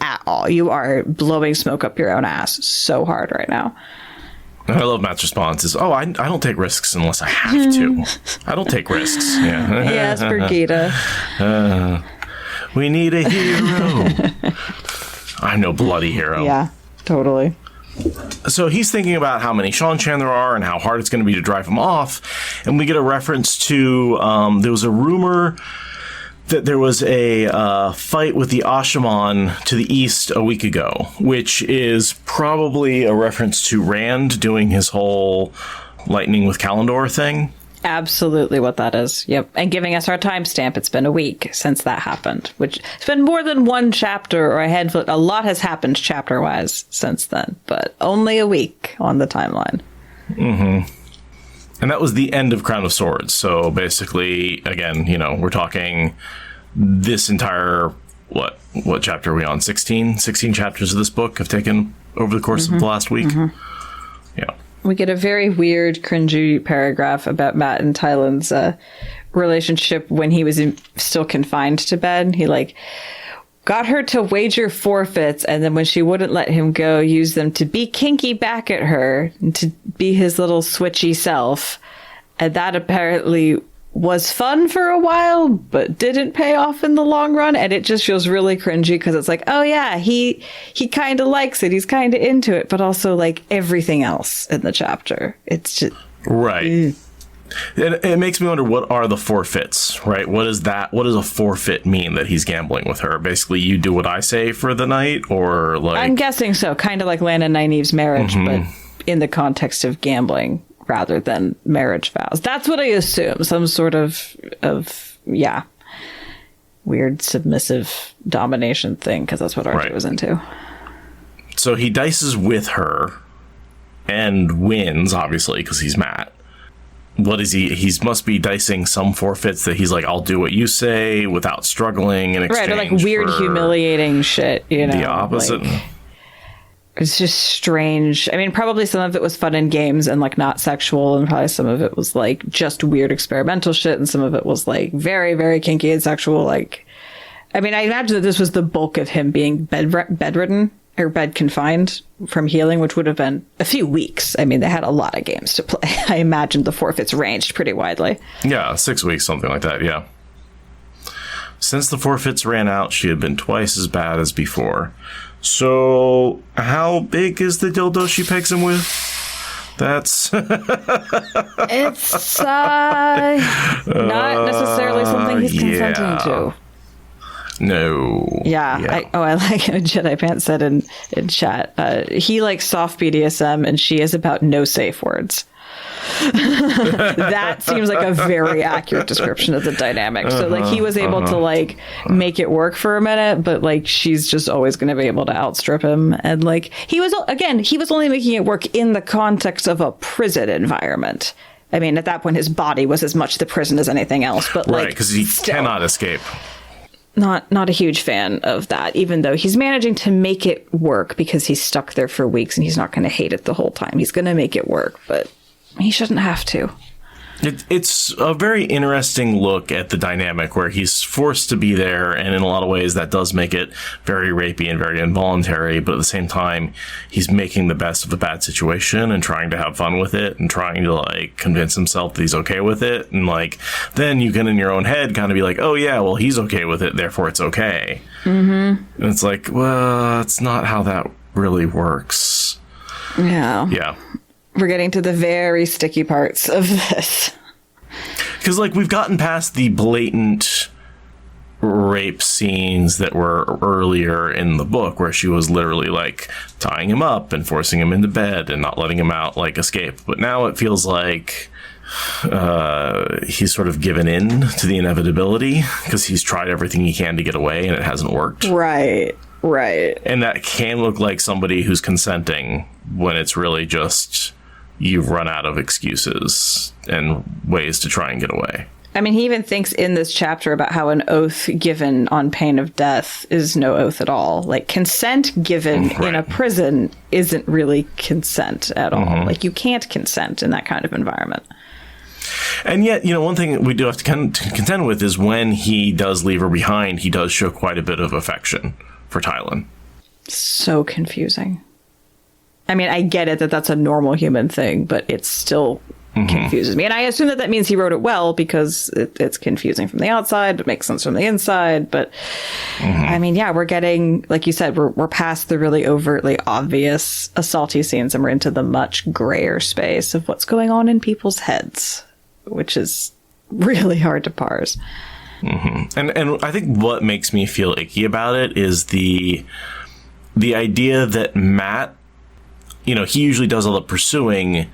at all. You are blowing smoke up your own ass so hard right now. I love Matt's response is, I don't take risks unless I have to. I don't take risks. Yeah. Yes, Brigida. We need a hero. I'm no bloody hero. Yeah, totally. So he's thinking about how many Seanchan there are and how hard it's going to be to drive them off. And we get a reference to, there was a rumor that there was a fight with the Ashaman to the east a week ago, which is probably a reference to Rand doing his whole lightning with Kalendor thing. Absolutely what that is. Yep. And giving us our timestamp. It's been a week since that happened, which it's been more than one chapter or a handful. A lot has happened chapter wise since then, but only a week on the timeline. Mm-hmm. And that was the end of Crown of Swords. So basically, again, we're talking this entire, what chapter are we on? 16 chapters of this book have taken over the course of the last week. Yeah. We get a very weird, cringy paragraph about Matt and Tylan's relationship when he was still confined to bed. He, got her to wager forfeits, and then when she wouldn't let him go, use them to be kinky back at her, and to be his little switchy self. And that apparently was fun for a while, but didn't pay off in the long run. And it just feels really cringy because it's like, oh yeah, he kind of likes it. He's kind of into it, but also like everything else in the chapter. It's just... Right. It makes me wonder, what are the forfeits, right? What is that? What does a forfeit mean that he's gambling with her? Basically, you do what I say for the night, or like... I'm guessing so. Kind of like Lan and Nynaeve's marriage, but in the context of gambling rather than marriage vows. That's what I assume. Some sort of weird submissive domination thing, because that's what RJ was into. So he dices with her and wins, obviously, because he's Matt. What is he? He must be dicing some forfeits that he's like, I'll do what you say without struggling in exchange. Right, or like weird, humiliating shit, you know? The opposite. Like, it's just strange. I mean, probably some of it was fun and games and like not sexual, and probably some of it was like just weird experimental shit, and some of it was like very, very kinky and sexual. Like, I mean, I imagine that this was the bulk of him being bedridden or bed confined from healing, which would have been a few weeks. I mean, they had a lot of games to play. I imagined the forfeits ranged pretty widely. Yeah, 6 weeks, something like that, yeah. Since the forfeits ran out, she had been twice as bad as before. So, how big is the dildo she pegs him with? That's... It's not necessarily something he's consenting to. No. Yeah. I like Jedi Pants said in chat. He likes soft BDSM and she is about no safe words. That seems like a very accurate description of the dynamic. So like he was able to like make it work for a minute, but like she's just always going to be able to outstrip him. And like he was only making it work in the context of a prison environment. I mean, at that point, his body was as much the prison as anything else. But like, right, because he cannot escape. Not a huge fan of that, even though he's managing to make it work because he's stuck there for weeks and he's not going to hate it the whole time. He's going to make it work, but he shouldn't have to. It's a very interesting look at the dynamic where he's forced to be there, and in a lot of ways that does make it very rapey and very involuntary, but at the same time he's making the best of a bad situation and trying to have fun with it and trying to like convince himself that he's okay with it, and like then you can in your own head kind of be like, oh yeah, well he's okay with it, therefore it's okay. And it's like, well, it's not how that really works. Yeah. We're getting to the very sticky parts of this. Because, like, we've gotten past the blatant rape scenes that were earlier in the book, where she was literally, like, tying him up and forcing him into bed and not letting him out, like, escape. But now it feels like he's sort of given in to the inevitability because he's tried everything he can to get away and it hasn't worked. Right. And that can look like somebody who's consenting when it's really just... you've run out of excuses and ways to try and get away. I mean, he even thinks in this chapter about how an oath given on pain of death is no oath at all. Like, consent given in a prison isn't really consent at all. Like, you can't consent in that kind of environment. And yet, you know, one thing we do have to contend with is when he does leave her behind, he does show quite a bit of affection for Tylan. So confusing. I mean, I get it that that's a normal human thing, but it still confuses me. And I assume that means he wrote it well because it's confusing from the outside. It makes sense from the inside. But I mean, yeah, we're getting, like you said, we're past the really overtly obvious assaulty scenes and we're into the much grayer space of what's going on in people's heads, which is really hard to parse. And I think what makes me feel icky about it is the idea that Matt, you know, he usually does all the pursuing,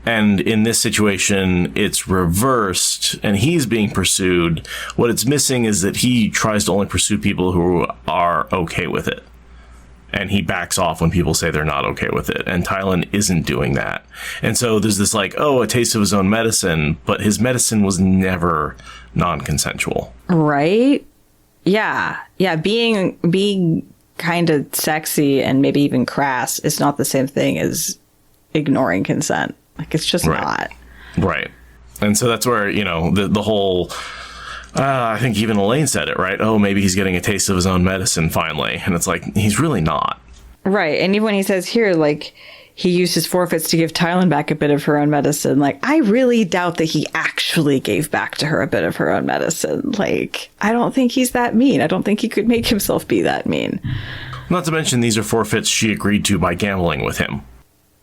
and in this situation, it's reversed, and he's being pursued. What it's missing is that he tries to only pursue people who are okay with it, and he backs off when people say they're not okay with it, and Tylan isn't doing that. And so there's this like, oh, a taste of his own medicine, but his medicine was never non-consensual. Right? Yeah. Being kind of sexy and maybe even crass is not the same thing as ignoring consent. Like, it's just not. Right. And so that's where, you know, the whole, I think even Elaine said it, right? Oh, maybe he's getting a taste of his own medicine finally. And it's like, he's really not. Right. And even when he says here, like, he used his forfeits to give Tylan back a bit of her own medicine. Like, I really doubt that he actually gave back to her a bit of her own medicine. Like, I don't think he's that mean. I don't think he could make himself be that mean. Not to mention, these are forfeits she agreed to by gambling with him.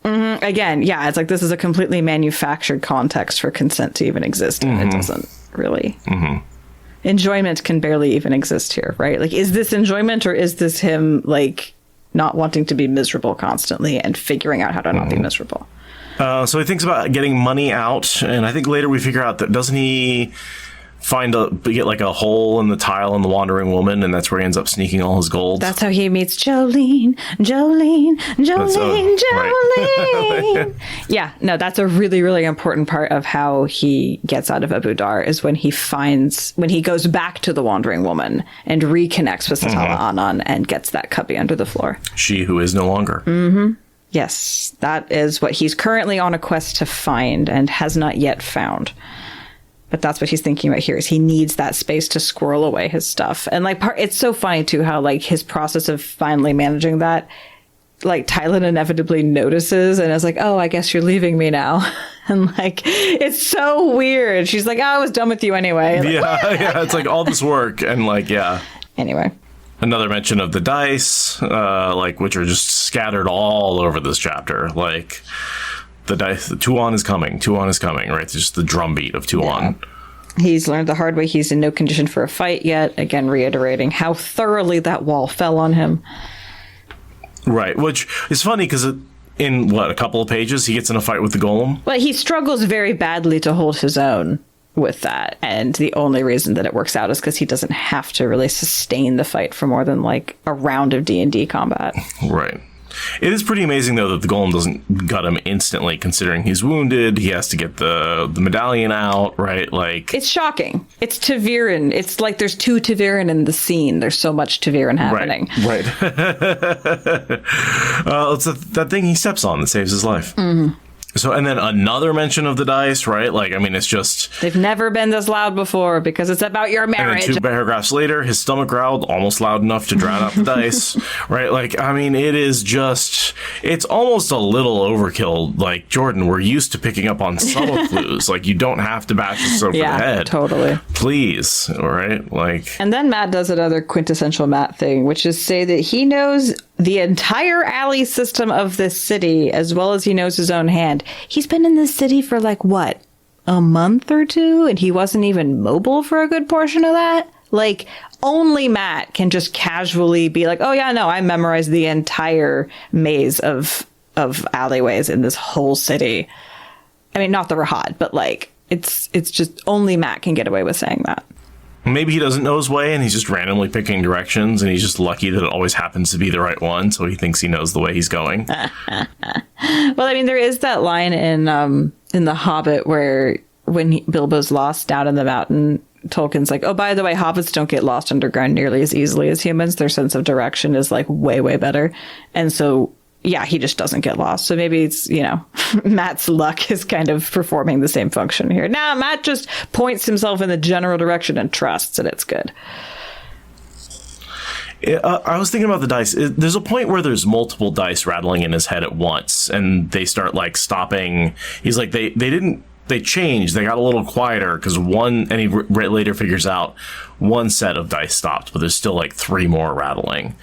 Again, yeah, it's like this is a completely manufactured context for consent to even exist. And it doesn't really. Enjoyment can barely even exist here, right? Like, is this enjoyment or is this him, like, not wanting to be miserable constantly and figuring out how to not be miserable? So he thinks about getting money out, and I think later we figure out that doesn't he get like a hole in the tile in the Wandering Woman, and that's where he ends up sneaking all his gold. That's how he meets Jolene. Right. Yeah, no, that's a really, really important part of how he gets out of Abu Dar is when he goes back to the Wandering Woman and reconnects with Satala Anan and gets that cubby under the floor. She who is no longer. Yes, that is what he's currently on a quest to find and has not yet found. But that's what he's thinking about here is he needs that space to squirrel away his stuff. And like it's so funny too how like his process of finally managing that, like Tylan inevitably notices and is like, oh, I guess you're leaving me now. And like it's so weird. She's like, oh, I was done with you anyway. Like, yeah, it's like all this work and like Anyway. Another mention of the dice, which are just scattered all over this chapter. Like the dice, the Tuon is coming, right? It's just the drumbeat of Tuon. Yeah. He's learned the hard way. He's in no condition for a fight yet. Again, reiterating how thoroughly that wall fell on him. Right, which is funny because in a couple of pages, he gets in a fight with the golem. But he struggles very badly to hold his own with that, and the only reason that it works out is because he doesn't have to really sustain the fight for more than like a round of D&D combat. Right. It is pretty amazing though that the golem doesn't gut him instantly, considering he's wounded. He has to get the medallion out, right? Like it's shocking. It's Taviran. It's like there's two Taviran in the scene. There's so much Taviran happening. Right. It's that thing he steps on that saves his life. So, and then another mention of the dice, right? Like, I mean, it's just... They've never been this loud before because it's about your marriage. And then 2 paragraphs later, his stomach growled almost loud enough to drown out the dice, right? Like, I mean, it is just... It's almost a little overkill. Like, Jordan, we're used to picking up on subtle clues. Like, you don't have to bash us over the head. Totally. Please, all right? Like... And then Matt does another quintessential Matt thing, which is say that he knows the entire alley system of this city as well as he knows his own hand. He's been in this city for like, what, a month or two? And he wasn't even mobile for a good portion of that? Like, only Matt can just casually be like, oh, yeah, no, I memorized the entire maze of alleyways in this whole city. I mean, not the Rahad, but like, it's just only Matt can get away with saying that. Maybe he doesn't know his way and he's just randomly picking directions and he's just lucky that it always happens to be the right one, so he thinks he knows the way he's going. Well, I mean, there is that line in The Hobbit where when Bilbo's lost down in the mountain, Tolkien's like, oh, by the way, hobbits don't get lost underground nearly as easily as humans. Their sense of direction is like way, way better. And so, yeah, he just doesn't get lost. So maybe it's, Matt's luck is kind of performing the same function here. Now, Matt just points himself in the general direction and trusts, and it's good. I was thinking about the dice. There's a point where there's multiple dice rattling in his head at once, and they start like stopping. He's like, they changed. They got a little quieter because one, and he later figures out one set of dice stopped, but there's still like 3 more rattling.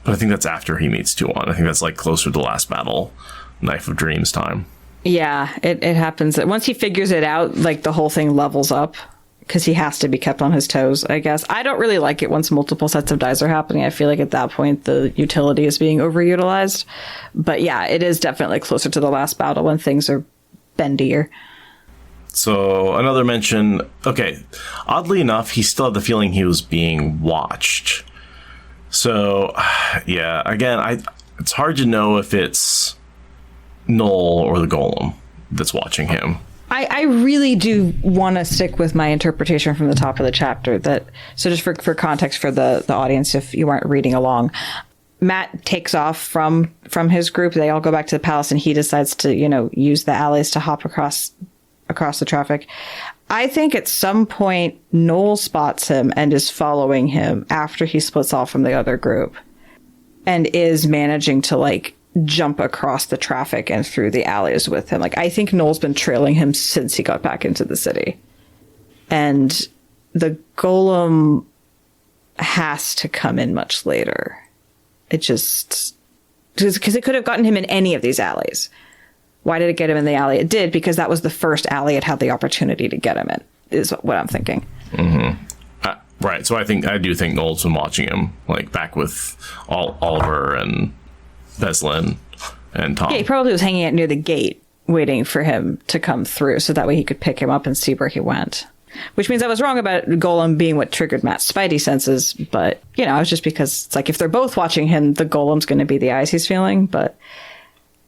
But I think that's after he meets Tuon. I think that's like closer to the last battle, Knife of Dreams time. Yeah, it happens. Once he figures it out, like the whole thing levels up because he has to be kept on his toes, I guess. I don't really like it once multiple sets of dice are happening. I feel like at that point the utility is being overutilized. But yeah, it is definitely closer to the last battle when things are bendier. So another mention. Okay, oddly enough, he still had the feeling he was being watched. So, yeah, again, it's hard to know if it's Noel or the golem that's watching him. I really do want to stick with my interpretation from the top of the chapter. So just for context for the audience, if you aren't reading along, Matt takes off from his group. They all go back to the palace, and he decides to, use the alleys to hop across the traffic. I think at some point Noel spots him and is following him after he splits off from the other group and is managing to like jump across the traffic and through the alleys with him. Like, I think Noel's been trailing him since he got back into the city. And the golem has to come in much later. It just, because it could have gotten him in any of these alleys. Why did it get him in the alley it did? Because that was the first alley it had the opportunity to get him in, is what I'm thinking. Right. So I do think Noel's been watching him, like back with Oliver and Beslin and Tom. Yeah, he probably was hanging out near the gate waiting for him to come through so that way he could pick him up and see where he went. Which means I was wrong about Golem being what triggered Matt's spidey senses, but, it was just because it's like if they're both watching him, the Golem's going to be the eyes he's feeling, but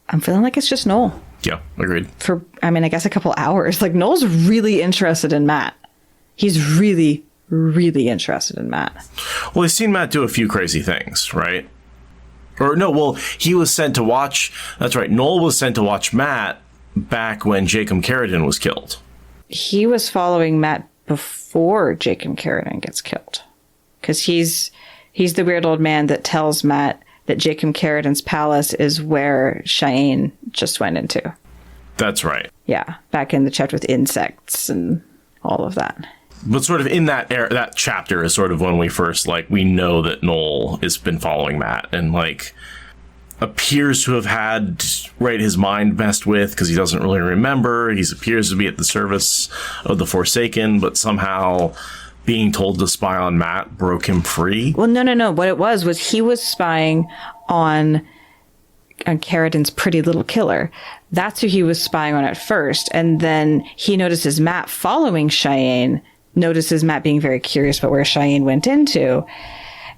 I'm feeling like it's just Noel. Yeah, agreed. For, I guess a couple hours. Like, Noel's really interested in Matt. He's really, really interested in Matt. Well, he's seen Matt do a few crazy things, right? Or no, well, he was sent to watch, that's right, Noel was sent to watch Matt back when Jacob Carradine was killed. He was following Matt before Jacob Carradine gets killed. Because he's the weird old man that tells Matt that Jacob Carradine's palace is where Cheyenne just went into. That's right. Yeah, back in the chapter with insects and all of that. But sort of in that era, that chapter is sort of when we first, we know that Noel has been following Matt and, appears to have had, his mind messed with because he doesn't really remember. He appears to be at the service of the Forsaken, but somehow being told to spy on Matt broke him free. Well, no. What it was he was spying on Carradine's pretty little killer. That's who he was spying on at first. And then he notices Matt following Cheyenne, notices Matt being very curious about where Cheyenne went into.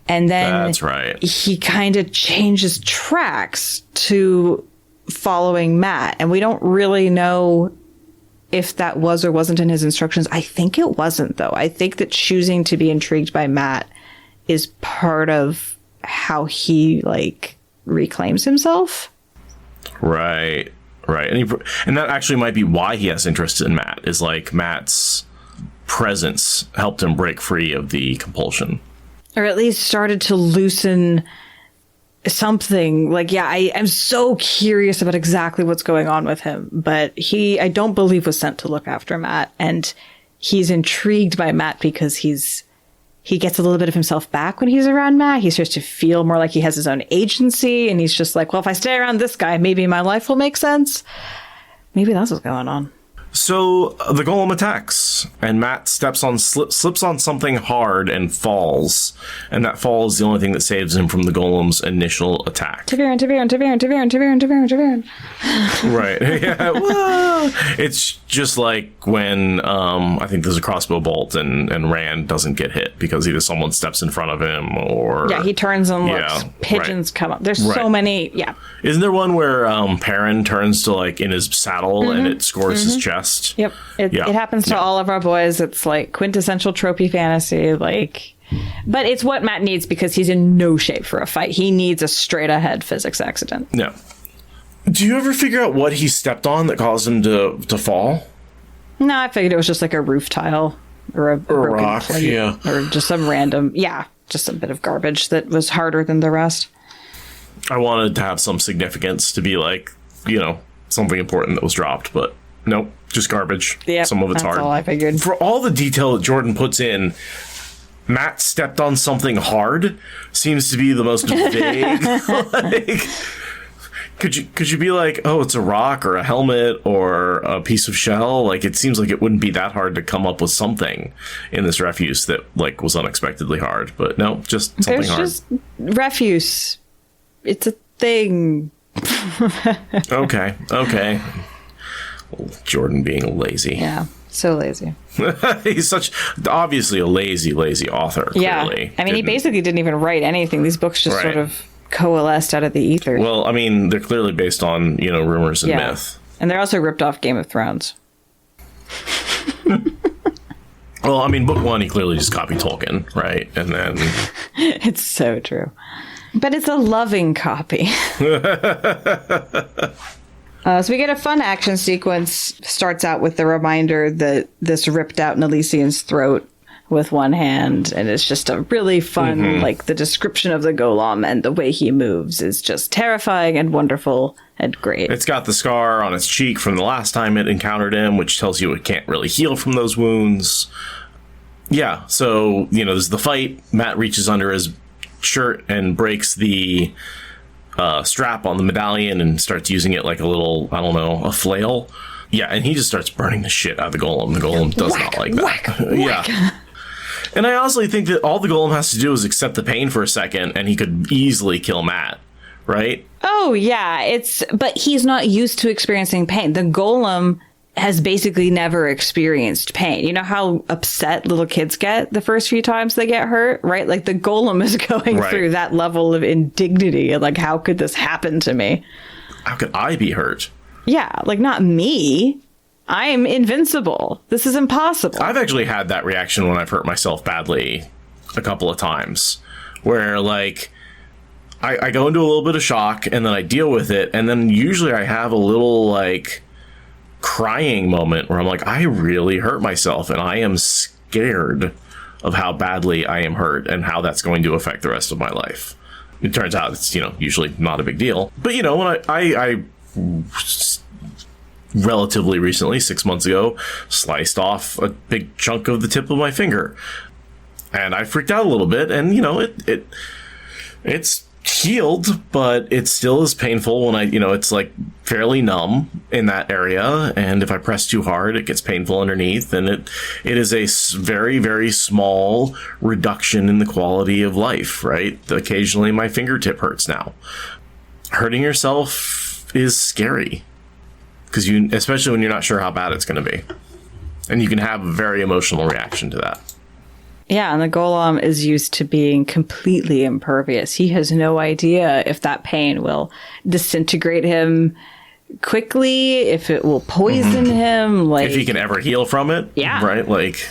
And then that's right. He kind of changes tracks to following Matt. And we don't really know if that was or wasn't in his instructions. I think it wasn't, though. I think that choosing to be intrigued by Matt is part of how he, reclaims himself. Right. And that actually might be why he has interest in Matt, is, Matt's presence helped him break free of the compulsion. Or at least started to loosen something. I am so curious about exactly what's going on with him. But I don't believe, was sent to look after Matt. And he's intrigued by Matt because he gets a little bit of himself back when he's around Matt. He starts to feel more like he has his own agency. And he's just like, well, if I stay around this guy, maybe my life will make sense. Maybe that's what's going on. So the Golem attacks, and Matt slips on something hard and falls, and that fall is the only thing that saves him from the Golem's initial attack. Taviran. Right. Yeah. Whoa. It's just like when I think there's a crossbow bolt and Rand doesn't get hit because either someone steps in front of him or he turns and looks. Pigeons come up. There's so many. Yeah. Isn't there one where Perrin turns to in his saddle and it scores his chest? Yep. It happens to all of our boys. It's quintessential tropey fantasy. But it's what Matt needs because he's in no shape for a fight. He needs a straight ahead physics accident. Yeah. Do you ever figure out what he stepped on that caused him to fall? No, I figured it was just a roof tile or a broken rock, plate, or just some random, just some bit of garbage that was harder than the rest. I wanted to have some significance to be something important that was dropped, but nope, just garbage. Yeah, some of it's hard. That's all I figured. For all the detail that Jordan puts in, Matt stepped on something hard seems to be the most vague. Could you be like, oh, it's a rock or a helmet or a piece of shell? It seems like it wouldn't be that hard to come up with something in this refuse that was unexpectedly hard. But no, just something hard. There's just refuse. It's a thing. Okay. Jordan being lazy. Yeah, so lazy. He's obviously a lazy author. Clearly. Yeah, he basically didn't even write anything. These books just sort of coalesced out of the ether. Well, they're clearly based on, rumors and myth. And they're also ripped off Game of Thrones. Well, book one, he clearly just copied Tolkien, right? And then... It's so true. But it's a loving copy. So we get a fun action sequence. Starts out with the reminder that this ripped out Nalisian's throat with one hand. And it's just a really fun, the description of the Golem and the way he moves is just terrifying and wonderful and great. It's got the scar on its cheek from the last time it encountered him, which tells you it can't really heal from those wounds. Yeah, so, there's the fight. Matt reaches under his shirt and breaks the strap on the medallion and starts using it like a little, I don't know, a flail. Yeah, and he just starts burning the shit out of the golem. The golem does not like that. Yeah. And I honestly think that all the golem has to do is accept the pain for a second, and he could easily kill Matt, right? Oh, yeah. But he's not used to experiencing pain. The golem has basically never experienced pain. You know how upset little kids get the first few times they get hurt, right? Like the golem is going through that level of indignity. Like, how could this happen to me? How could I be hurt? Yeah, like not me. I'm invincible. This is impossible. I've actually had that reaction when I've hurt myself badly a couple of times, where like I go into a little bit of shock and then I deal with it, and then usually I have a little like crying moment where I'm like, I really hurt myself and I am scared of how badly I am hurt and how that's going to affect the rest of my life. It turns out it's, usually not a big deal. But, when I relatively recently, 6 months ago, sliced off a big chunk of the tip of my finger. And I freaked out a little bit, and, it's healed, but it still is painful when it's like fairly numb in that area. And if I press too hard, it gets painful underneath. And it is a very, very small reduction in the quality of life, right? Occasionally my fingertip hurts now. Hurting yourself is scary. Because especially when you're not sure how bad it's going to be. And you can have a very emotional reaction to that. Yeah, and the golem is used to being completely impervious. He has no idea if that pain will disintegrate him quickly, if it will poison him. Like, if he can ever heal from it. Yeah. Right? Like,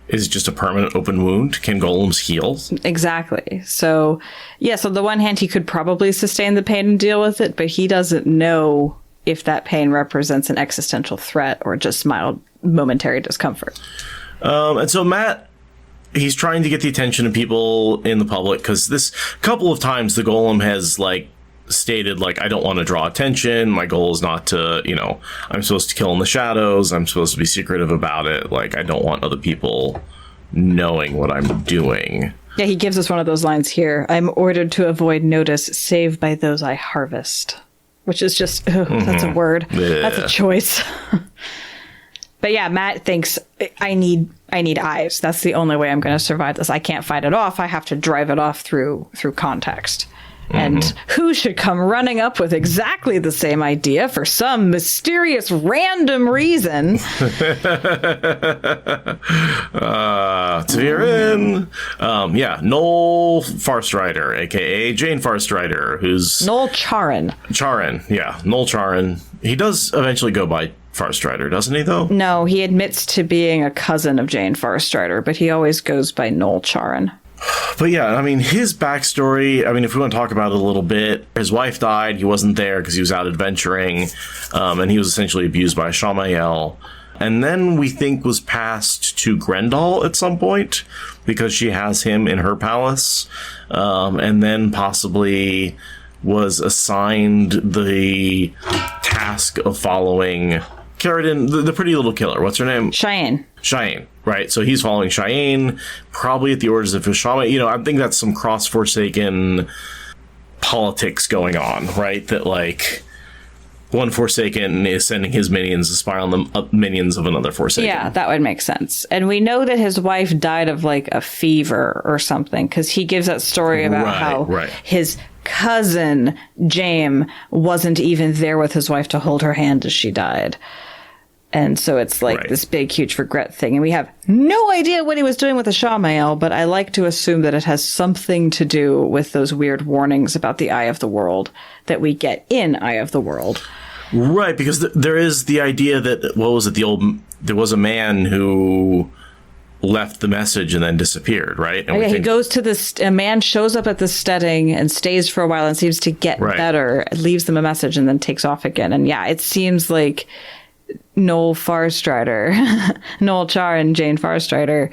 is it just a permanent open wound? Can golems heal? Exactly. So, yes, on the one hand, he could probably sustain the pain and deal with it, but he doesn't know if that pain represents an existential threat or just mild momentary discomfort. And so Matt, he's trying to get the attention of people in the public, because this couple of times the golem has stated I don't want to draw attention. My goal is not to, I'm supposed to kill in the shadows. I'm supposed to be secretive about it. I don't want other people knowing what I'm doing. Yeah, he gives us one of those lines here. I'm ordered to avoid notice, save by those I harvest. Which is just, that's a word. Yeah. That's a choice. But yeah, Matt thinks, I need eyes. That's the only way I'm going to survive this. I can't fight it off. I have to drive it off through context. And who should come running up with exactly the same idea for some mysterious random reason? Tyrion. Noel Farstrider, a.k.a. Jane Farstrider, who's... Noel Charon. Noel Charon. He does eventually go by Farstrider, doesn't he, though? No, he admits to being a cousin of Jane Farstrider, but he always goes by Noel Charon. But yeah, his backstory, if we want to talk about it a little bit, his wife died. He wasn't there because he was out adventuring, and he was essentially abused by Shamael. And then we think was passed to Grendel at some point because she has him in her palace, and then possibly was assigned the task of following Carradine, the pretty little killer. What's her name? Cheyenne, right? So he's following Cheyenne, probably at the orders of Shamael. I think that's some cross-Forsaken politics going on, right? That, one Forsaken is sending his minions to spy on the minions of another Forsaken. Yeah, that would make sense. And we know that his wife died of, a fever or something, because he gives that story about how his cousin, Jaime, wasn't even there with his wife to hold her hand as she died. And so it's this big, huge regret thing. And we have no idea what he was doing with the Shamael, but I like to assume that it has something to do with those weird warnings about the Eye of the World that we get in Eye of the World. Right, because there is the idea that, there was a man who left the message and then disappeared, right? And he goes to a man shows up at the steading and stays for a while and seems to get better, leaves them a message and then takes off again. And yeah, it seems like Noel Farstrider, Noel Char and Jane Farstrider,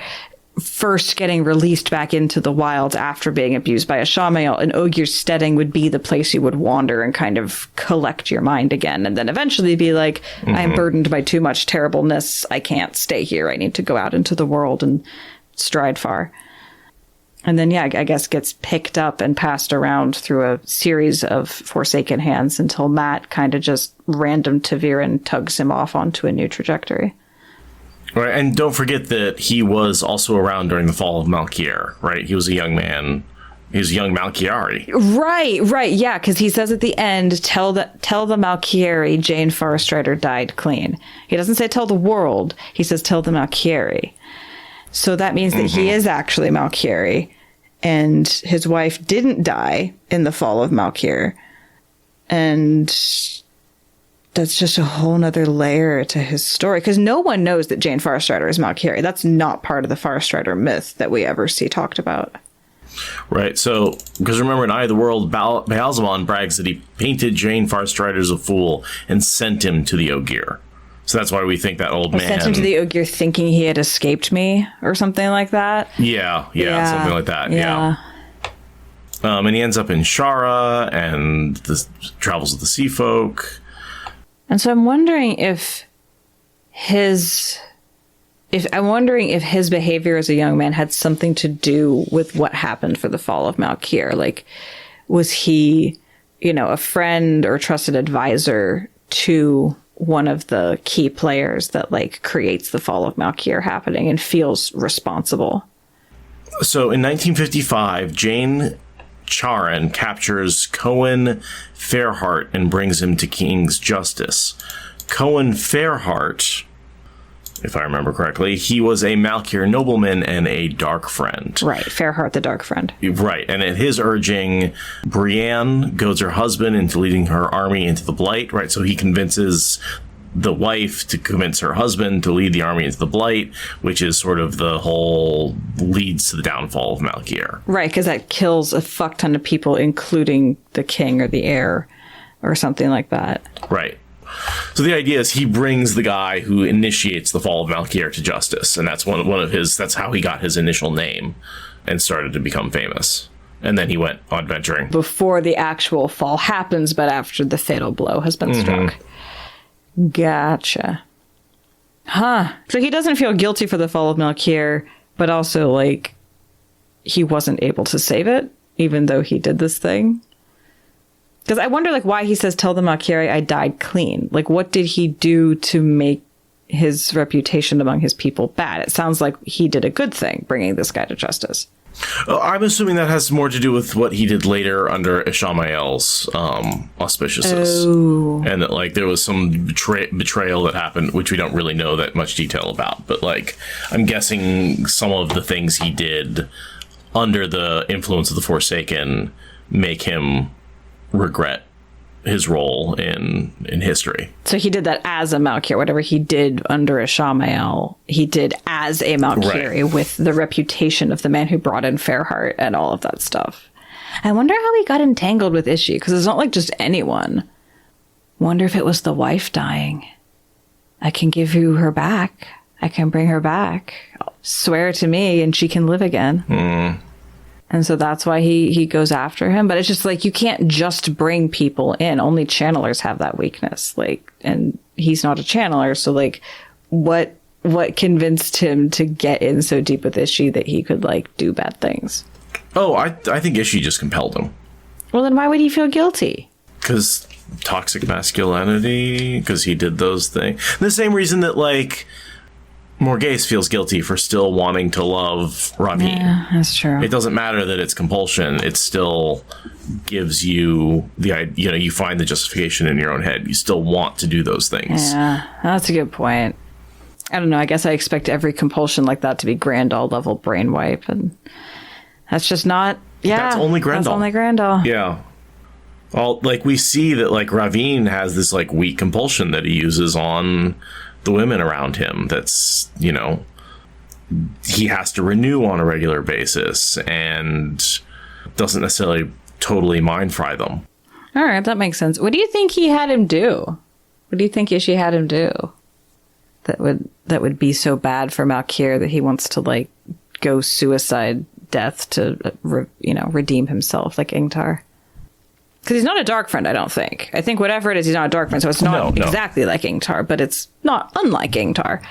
first getting released back into the wilds after being abused by a Shamael, and Ogier's steading would be the place you would wander and kind of collect your mind again, and then eventually be like, I'm burdened by too much terribleness. I can't stay here. I need to go out into the world and stride far. And then, I guess gets picked up and passed around through a series of Forsaken hands until Matt kind of just random Taviran tugs him off onto a new trajectory. Right, and don't forget that he was also around during the fall of Malkier, right? He was a young man. He was a young Malkiari. Right, yeah, because he says at the end, tell the Malkieri Jane Farstrider died clean. He doesn't say tell the world. He says tell the Malkieri. So that means that he is actually Malkieri, and his wife didn't die in the fall of Malkier. And that's just a whole nother layer to his story, because no one knows that Jane Farstrider is Malkieri. That's not part of the Farstrider myth that we ever see talked about. Right, so, because remember in Eye of the World, Baalzamon brags that he painted Jane Farstrider as a fool and sent him to the Ogier. So that's why we think that old man... Sent him to the Ogier thinking he had escaped me, or something like that? Yeah, something like that, yeah. And he ends up in Shara, and travels with the Sea Folk. And so I'm wondering if his behavior as a young man had something to do with what happened for the fall of Malkier. Like, was he, a friend or trusted advisor to one of the key players that, creates the fall of Malkier happening and feels responsible? So in 1955, Jane Charon captures Cohen Fairheart and brings him to King's Justice. Cohen Fairheart, if I remember correctly, he was a Malkier nobleman and a dark friend. Right, Fairheart the dark friend. Right, and at his urging, Brienne goads her husband into leading her army into the Blight, right? So he convinces the wife to convince her husband to lead the army into the Blight, which is sort of the whole leads to the downfall of Malkier. Right, because that kills a fuck ton of people, including the king or the heir or something like that. Right. So the idea is he brings the guy who initiates the fall of Malkier to justice, and that's one of his. That's how he got his initial name and started to become famous. And then he went on adventuring before the actual fall happens, but after the fatal blow has been struck. Gotcha. Huh. So he doesn't feel guilty for the fall of Malkier, but also he wasn't able to save it, even though he did this thing. Because I wonder, why he says, tell the Malkieri I died clean. What did he do to make his reputation among his people bad? It sounds like he did a good thing, bringing this guy to justice. I'm assuming that has more to do with what he did later under Ishamael's auspiciousness. Oh. And that, there was some betrayal that happened, which we don't really know that much detail about. But, I'm guessing some of the things he did under the influence of the Forsaken make him regret his role in history. So he did that as a Malkier. Whatever he did under Ishamael, he did as a Malkieri, right, with the reputation of the man who brought in Fairheart and all of that stuff. I wonder how he got entangled with Ishii, because it's not just anyone. Wonder if it was the wife dying. I can give you her back. I can bring her back. Swear to me and she can live again. And so that's why he goes after him. But it's just you can't just bring people in. Only channelers have that weakness. And he's not a channeler. So what convinced him to get in so deep with Ishii that he could do bad things? Oh, I think Ishii just compelled him. Well, then why would he feel guilty? Because toxic masculinity, because he did those things. The same reason that Morghese feels guilty for still wanting to love Ravine. Yeah, that's true. It doesn't matter that it's compulsion. It still gives you you find the justification in your own head. You still want to do those things. Yeah, that's a good point. I don't know. I guess I expect every compulsion like that to be Grandal level brain wipe. And that's just not, That's only Grandal. That's only Grandal. Yeah. Well, we see that Ravine has this weak compulsion that he uses on the women around him. That's, he has to renew on a regular basis and doesn't necessarily totally mind fry them. All right, that makes sense. What do you think he had him do? What do you think Ishii had him do that would be so bad for Malkier that he wants to go suicide death to redeem himself like Ingtar? Because he's not a dark friend, I don't think. I think whatever it is, he's not a dark friend, so it's not exactly like Ingtar, but it's not unlike Ingtar.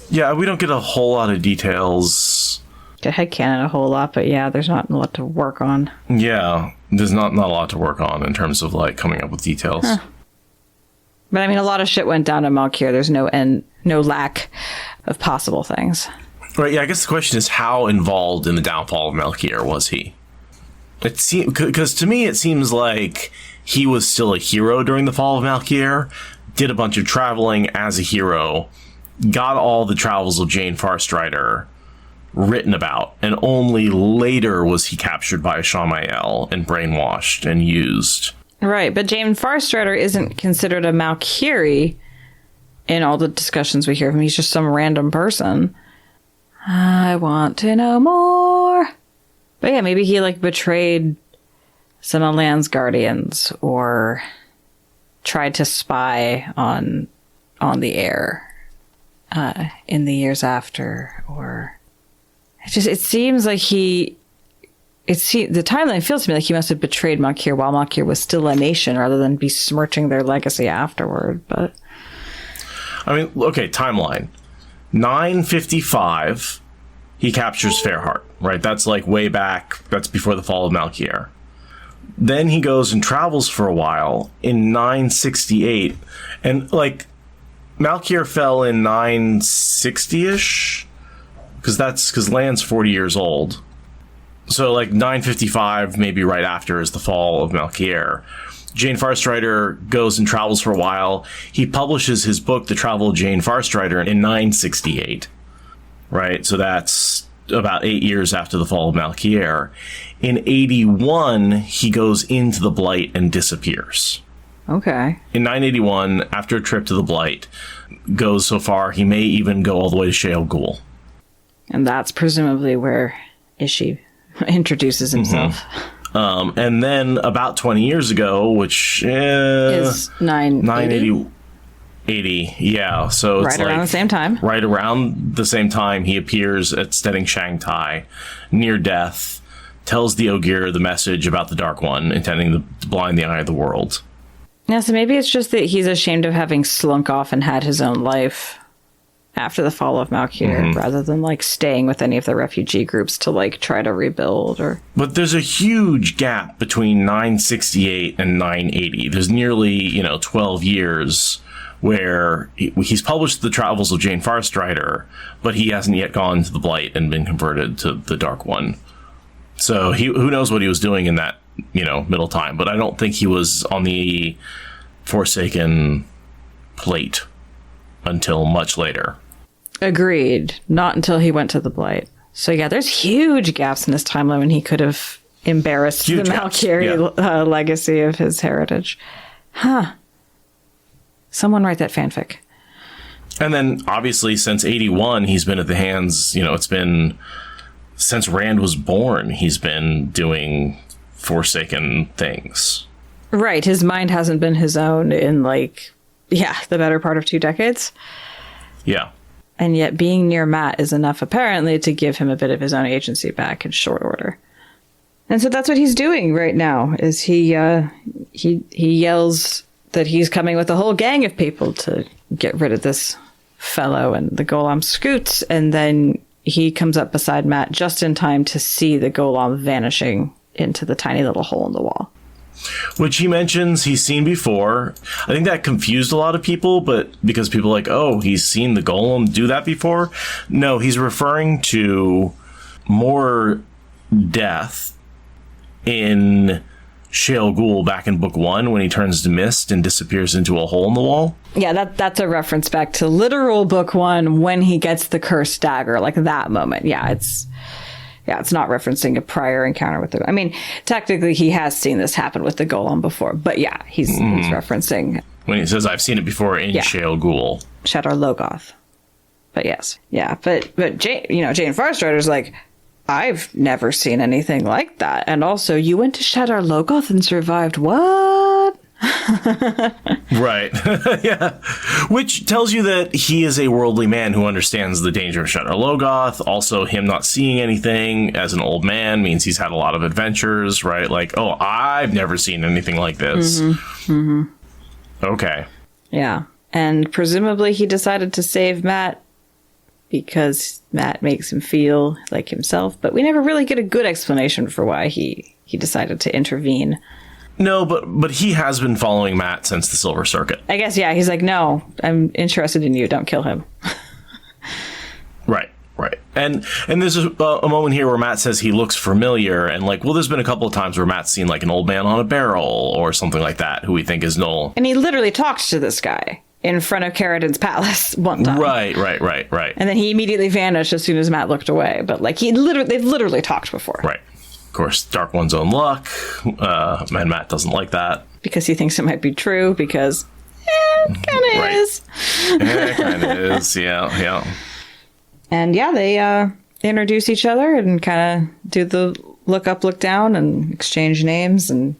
Yeah, we don't get a whole lot of details to headcanon a whole lot, but yeah, there's not a lot to work on. Yeah, there's not a lot to work on in terms of like coming up with details. Huh. But I mean, a lot of shit went down in Malkir. There's no lack of possible things. Right, yeah, I guess the question is how involved in the downfall of Malkir was he? Because to me, it seems like he was still a hero during the fall of Malkir, did a bunch of traveling as a hero, got all the travels of Jane Farstrider written about, and only later was he captured by Shamael and brainwashed and used. Right, but Jane Farstrider isn't considered a Malkiri in all the discussions we hear of him. He's just some random person. I want to know more. But yeah, maybe he like betrayed some of Land's guardians or tried to spy on the heir in the years after, or it seems like the timeline feels to me like he must have betrayed Malkir while Malkir was still a nation rather than besmirching their legacy afterward. But I mean, okay, timeline. 955, he captures Fairheart, right? That's like way back. That's before the fall of Malkir. Then he goes and travels for a while in 968. And like, Malkir fell in 960-ish? Because Land's 40 years old. So like 955, maybe right after, is the fall of Malkir. Jane Farstrider goes and travels for a while. He publishes his book, The Travel of Jane Farstrider, in 968. Right? So that's about 8 years after the fall of Malkir. In 81, he goes into the Blight and disappears. Okay. In 981, after a trip to the Blight, goes so far, he may even go all the way to Sheol Ghul. And that's presumably where Ishi introduces himself. Mm-hmm. And then about 20 years ago, which is 980. 80, yeah. So it's right around the same time. Right around the same time, he appears at Steading Shangtai, near death, tells the Ogier the message about the Dark One, intending to blind the eye of the world. Yeah, so maybe it's just that he's ashamed of having slunk off and had his own life after the fall of Malkir, rather than like staying with any of the refugee groups to like try to rebuild. But there's a huge gap between 968 and 980. There's nearly 12 years where he's published the travels of Jane Farstrider, but he hasn't yet gone to the Blight and been converted to the Dark One. So who knows what he was doing in that middle time, but I don't think he was on the Forsaken plate until much later. Agreed. Not until he went to the Blight. So yeah, there's huge gaps in this timeline when he could have embarrassed the Malkiri legacy of his heritage. Huh. Someone write that fanfic. And then obviously since 81, he's been at the hands, it's been since Rand was born, he's been doing Forsaken things. Right. His mind hasn't been his own in the better part of 2 decades. Yeah. And yet being near Matt is enough, apparently, to give him a bit of his own agency back in short order. And so that's what he's doing right now, is he yells that he's coming with a whole gang of people to get rid of this fellow, and the Golem scoots, and then he comes up beside Matt just in time to see the Golem vanishing into the tiny little hole in the wall. Which he mentions he's seen before. I think that confused a lot of people, but because people are like, oh, he's seen the Golem do that before. No, he's referring to more death in Sheol Ghul back in Book 1 when he turns to mist and disappears into a hole in the wall. Yeah, that's a reference back to literal Book 1 when he gets the cursed dagger, like that moment. Yeah, it's not referencing a prior encounter with the... I mean, technically, he has seen this happen with the Golem before. But yeah, he's referencing... When he says, I've seen it before in Sheol Ghul. Shadar Logoth. But yes. Yeah, but Jane Farstrider's like, I've never seen anything like that. And also, you went to Shadar Logoth and survived what? Right. Yeah. Which tells you that he is a worldly man who understands the danger of Shadar Logoth. Also, him not seeing anything as an old man means he's had a lot of adventures, right? Like, oh, I've never seen anything like this. Okay. Yeah. And presumably he decided to save Matt because Matt makes him feel like himself, but we never really get a good explanation for why he decided to intervene. No, but he has been following Matt since the Silver Circuit. I guess, yeah, he's like, no, I'm interested in you, don't kill him. Right. And there's a moment here where Matt says he looks familiar, and like, well, there's been a couple of times where Matt's seen like an old man on a barrel or something like that, who we think is Noel. And he literally talked to this guy in front of Carradine's palace one time. Right. And then he immediately vanished as soon as Matt looked away. But like they've literally talked before. Right. Of course, Dark One's own luck. And Matt doesn't like that. Because he thinks it might be true, because it kind of is. It kind of is, yeah. And yeah, they introduce each other and kind of do the look up, look down, and exchange names. And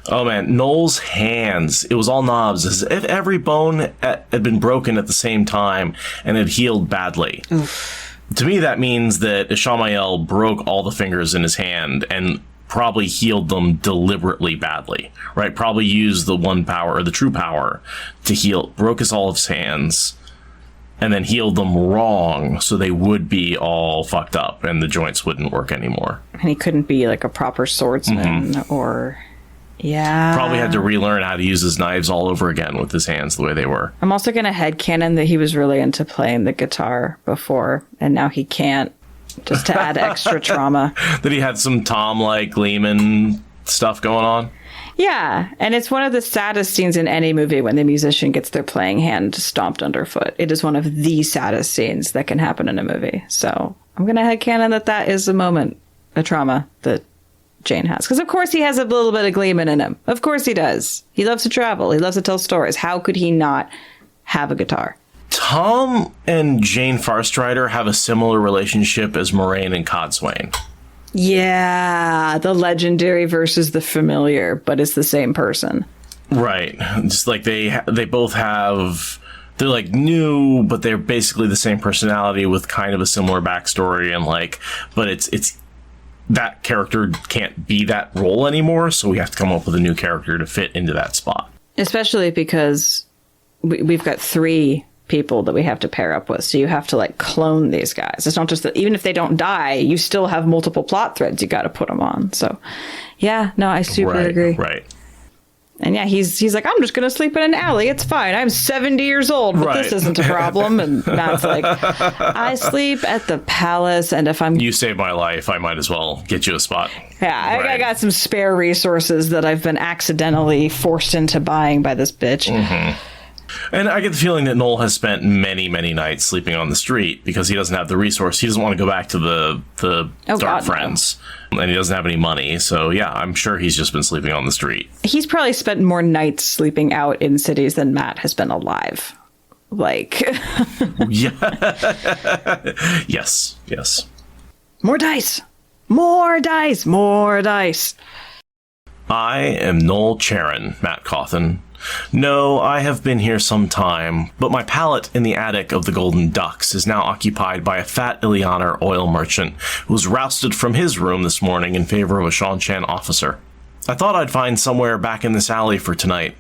oh man, Noel's hands, it was all knobs, as if every bone had been broken at the same time and had healed badly. Oof. To me, that means that Ishamael broke all the fingers in his hand and probably healed them deliberately badly, right? Probably used the one power, or the true power, to heal, broke all of his hands, and then healed them wrong, so they would be all fucked up and the joints wouldn't work anymore. And he couldn't be like a proper swordsman or... Yeah. Probably had to relearn how to use his knives all over again with his hands the way they were. I'm also going to headcanon that he was really into playing the guitar before, and now he can't, just to add extra trauma. That he had some Tom-like Lehman stuff going on? Yeah, and it's one of the saddest scenes in any movie when the musician gets their playing hand stomped underfoot. It is one of the saddest scenes that can happen in a movie. So I'm going to headcanon that is a moment, a trauma that Jane has. Because of course he has a little bit of Gleeman in him. Of course he does. He loves to travel. He loves to tell stories. How could he not have a guitar? Tom and Jane Farstrider have a similar relationship as Moraine and Codswain. Yeah, the legendary versus the familiar, but it's the same person. Right. Just like they both have... They're like new, but they're basically the same personality with kind of a similar backstory, and like, but it's that character can't be that role anymore, so we have to come up with a new character to fit into that spot. Especially because we've got 3 people that we have to pair up with, so you have to like clone these guys. It's not just that even if they don't die, you still have multiple plot threads you got to put them on. So yeah, no, I super agree. Right. And yeah, he's like, I'm just going to sleep in an alley. It's fine. I'm 70 years old, but this isn't a problem. And Matt's like, I sleep at the palace, and if I'm... You saved my life. I might as well get you a spot. Yeah, I got some spare resources that I've been accidentally forced into buying by this bitch. Mm-hmm. And I get the feeling that Noel has spent many, many nights sleeping on the street because he doesn't have the resource. He doesn't want to go back to the dark friends. No. And he doesn't have any money. So, yeah, I'm sure he's just been sleeping on the street. He's probably spent more nights sleeping out in cities than Matt has been alive. Like... Yeah. Yes. More dice! More dice! More dice! I am Noel Charon, Matt Cawthon. No, I have been here some time, but my pallet in the attic of the Golden Ducks is now occupied by a fat Ilianer oil merchant who was rousted from his room this morning in favor of a Seanchan officer. I thought I'd find somewhere back in this alley for tonight.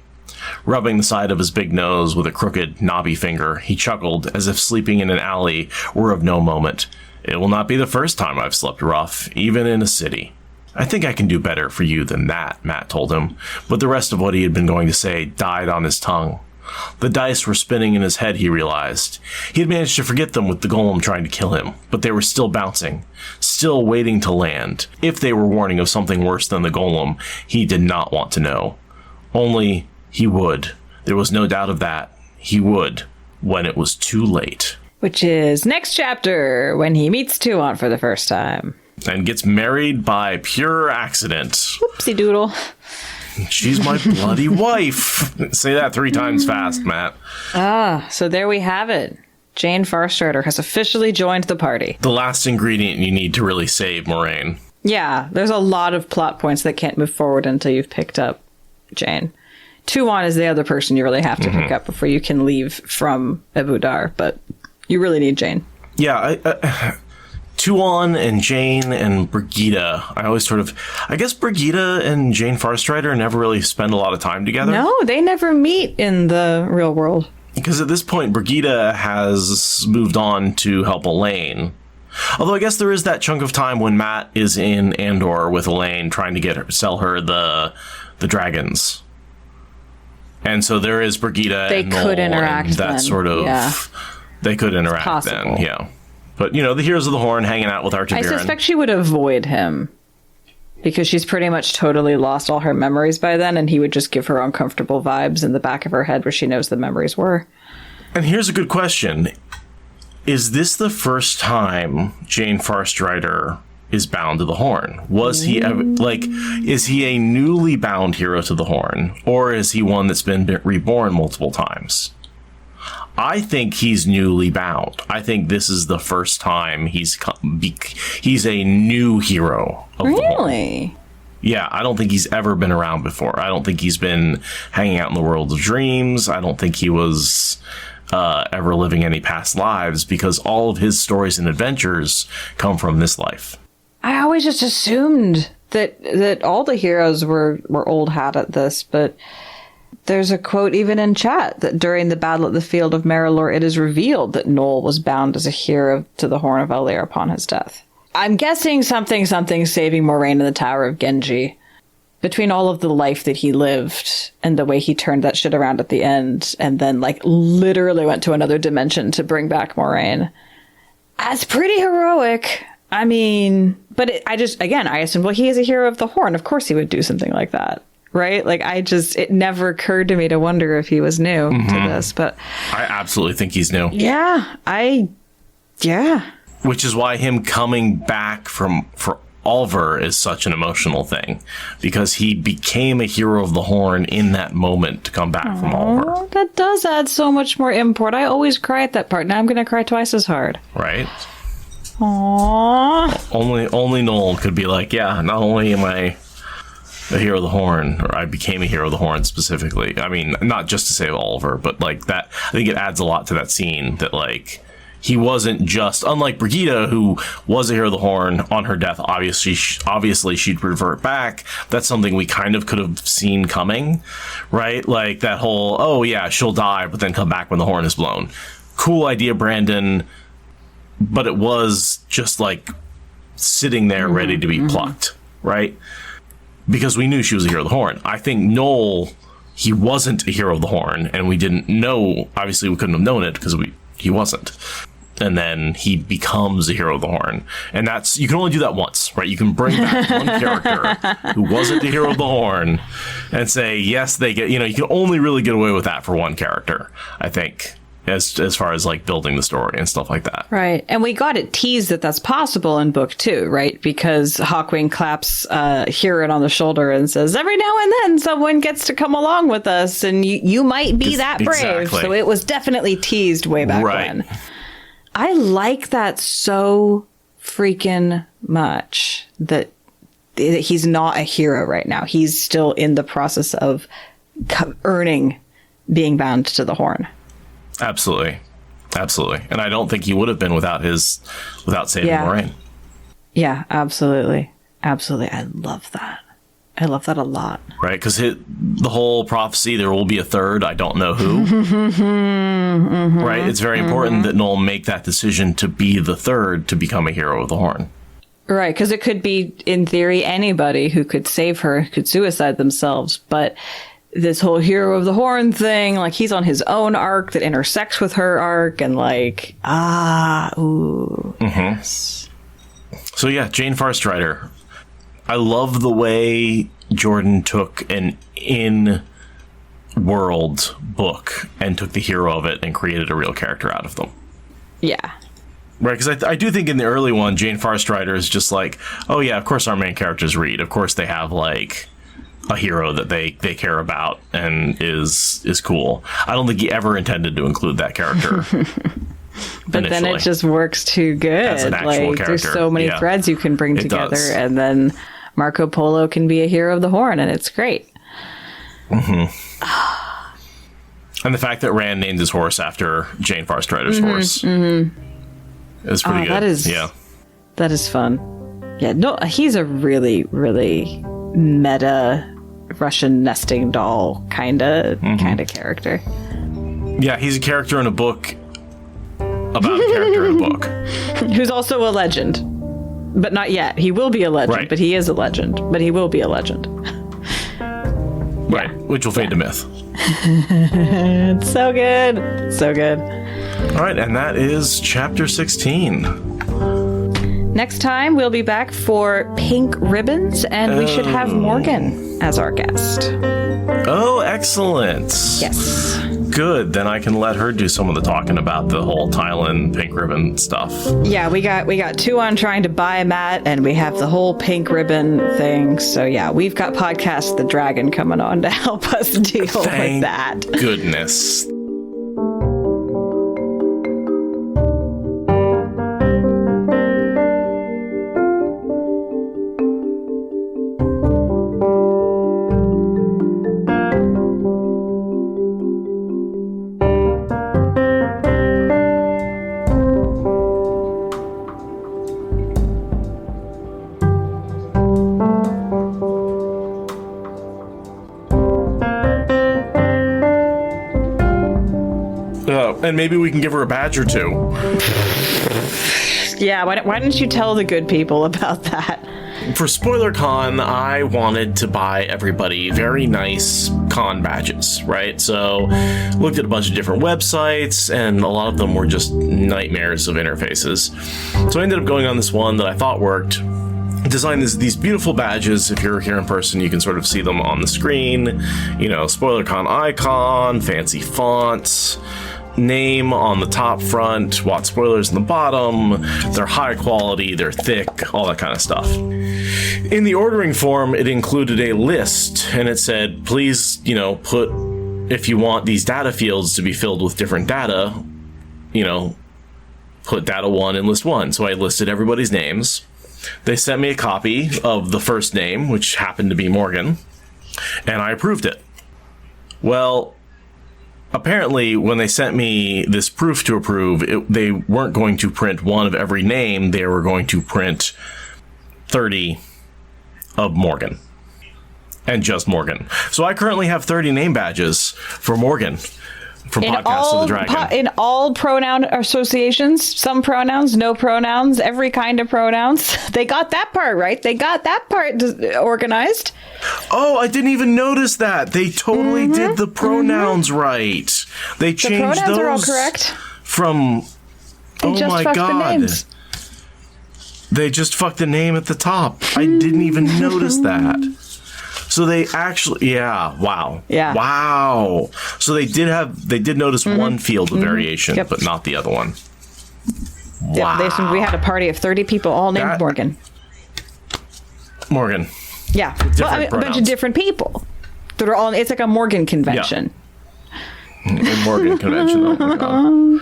Rubbing the side of his big nose with a crooked, knobby finger, he chuckled as if sleeping in an alley were of no moment. It will not be the first time I've slept rough, even in a city. I think I can do better for you than that, Matt told him, but the rest of what he had been going to say died on his tongue. The dice were spinning in his head, he realized. He had managed to forget them with the golem trying to kill him, but they were still bouncing, still waiting to land. If they were warning of something worse than the golem, he did not want to know. Only, he would. There was no doubt of that. He would, when it was too late. Which is next chapter, when he meets Tuon for the first time. And gets married by pure accident. Whoopsie doodle. She's my bloody wife. Say that 3 times fast, Matt. So there we have it. Jane Farstrider has officially joined the party. The last ingredient you need to really save Moraine. Yeah, there's a lot of plot points that can't move forward until you've picked up Jane. Tuon is the other person you really have to pick up before you can leave from Abu Dar, but you really need Jane. Yeah, Tuon and Jane and Brigida, I guess Brigida and Jane Farstrider never really spend a lot of time together. No, they never meet in the real world. Because at this point, Brigida has moved on to help Elaine. Although I guess there is that chunk of time when Matt is in Andor with Elaine trying to sell her the dragons. And so there is Brigida They and could Noel interact and that then. sort of... Yeah. They could interact then, yeah. But, you know, the Heroes of the Horn hanging out with Artaviran. I suspect she would avoid him because she's pretty much totally lost all her memories by then, and he would just give her uncomfortable vibes in the back of her head where she knows the memories were. And here's a good question. Is this the first time Jane Farstrider is bound to the Horn? Was he ever, is he a newly bound hero to the Horn, or is he one that's been reborn multiple times? I think he's newly bound. I think this is the first time he's a new hero of the Horn. Really? Yeah, I don't think he's ever been around before. I don't think he's been hanging out in the world of dreams. I don't think he was ever living any past lives, because all of his stories and adventures come from this life. I always just assumed that all the heroes were old hat at this, but there's a quote even in chat that during the battle at the field of Marilor, it is revealed that Noel was bound as a hero to the Horn of Valere upon his death. I'm guessing something saving Moraine in the Tower of Genji. Between all of the life that he lived and the way he turned that shit around at the end, and then literally went to another dimension to bring back Moraine. That's pretty heroic. I mean, but I assumed, well, he is a hero of the Horn. Of course he would do something like that. Right? It never occurred to me to wonder if he was new to this, but I absolutely think he's new. Yeah. Which is why him coming back for Ulver is such an emotional thing, because he became a hero of the Horn in that moment to come back from Ulver. That does add so much more import. I always cry at that part. Now I'm going to cry twice as hard. Right? Aww. Only Noel could be like, yeah, not only am I a hero of the Horn, or I became a hero of the Horn specifically. I mean, not just to save Oliver, but that, I think it adds a lot to that scene that he wasn't just, unlike Brigida, who was a hero of the Horn on her death. Obviously she'd revert back. That's something we kind of could have seen coming, right? That whole, oh yeah, she'll die, but then come back when the horn is blown. Cool idea, Brandon. But it was just sitting there ready to be plucked, right? Because we knew she was a hero of the Horn. I think Noel, he wasn't a hero of the Horn, and we didn't know. Obviously, we couldn't have known it because he wasn't. And then he becomes a hero of the Horn, and you can only do that once, right? You can bring back one character who wasn't a hero of the Horn, and say yes, they get. You can only really get away with that for one character, I think. As far as building the story and stuff like that. Right. And we got it teased that that's possible in book 2, right? Because Hawkwing claps Huron on the shoulder and says, every now and then someone gets to come along with us, and you might be that brave. Exactly. So it was definitely teased way back when. I like that so freaking much that he's not a hero right now. He's still in the process of earning being bound to the Horn. Absolutely. And I don't think he would have been without saving Moraine. Yeah, absolutely. I love that. I love that a lot. Right, because the whole prophecy, there will be a third, I don't know who. Right, it's very important that Noel make that decision to be the third to become a hero of the Horn. Right, because it could be, in theory, anybody who could save her, could suicide themselves, but this whole hero of the Horn thing, he's on his own arc that intersects with her arc, and yes. So yeah, Jane Farstrider. I love the way Jordan took an in-world book and took the hero of it and created a real character out of them. Yeah. Right, because I do think in the early one, Jane Farstrider is just oh yeah, of course our main characters read. Of course they have a hero that they care about and is cool. I don't think he ever intended to include that character. But initially. Then it just works too good. As an actual character. There's so many threads you can bring together, and then Marco Polo can be a hero of the Horn, and it's great. And the fact that Rand named his horse after Jane Farstrider's horse is pretty good. That is fun. Yeah, no, he's a really, really meta Russian nesting doll kind of character. Yeah, he's a character in a book about a character in a book. Who's also a legend. But not yet. He will be a legend, Right. but he is a legend. But he will be a legend. Right, which will fade to myth. It's so good. So good. All right, and that is chapter 16. Next time, we'll be back for Pink Ribbons, and we should have Morgan as our guest. Oh, excellent. Yes. Good, then I can let her do some of the talking about the whole Thailand pink ribbon stuff. Yeah, we got 2 on trying to buy a mat, and we have the whole pink ribbon thing. So yeah, we've got Podcast the Dragon coming on to help us deal with that. Goodness. And maybe we can give her a badge or 2. Yeah, why don't you tell the good people about that? For SpoilerCon, I wanted to buy everybody very nice con badges, right? So looked at a bunch of different websites, and a lot of them were just nightmares of interfaces. So I ended up going on this one that I thought worked. Designed these beautiful badges. If you're here in person, you can sort of see them on the screen. You know, SpoilerCon icon, fancy fonts, name on the top front, Watt Spoilers in the bottom. They're high quality, they're thick, all that kind of stuff. In the ordering form, it included a list, and it said, please, put, if you want these data fields to be filled with different data, put data 1 in list 1. So I listed everybody's names. They sent me a copy of the first name, which happened to be Morgan, and I approved it. Well, apparently, when they sent me this proof to approve, they weren't going to print 1 of every name. They were going to print 30 of Morgan. And just Morgan. So I currently have 30 name badges for Morgan from Podcast of the Dragon. In all pronoun associations, some pronouns, no pronouns, every kind of pronouns. They got that part right. They got that part organized. Oh, I didn't even notice that. They totally did the pronouns right. They changed the pronouns those are all correct. From. They just my fucked God. The names. They just fucked the name at the top. I didn't even notice that. So they actually, wow. Yeah. Wow. So they did notice one field of variation, but not the other one. Wow. Yeah, we had a party of 30 people all named Morgan. Morgan. Yeah. A bunch of different people. They're all, it's like a Morgan convention. Yeah. A Morgan convention. Oh my God.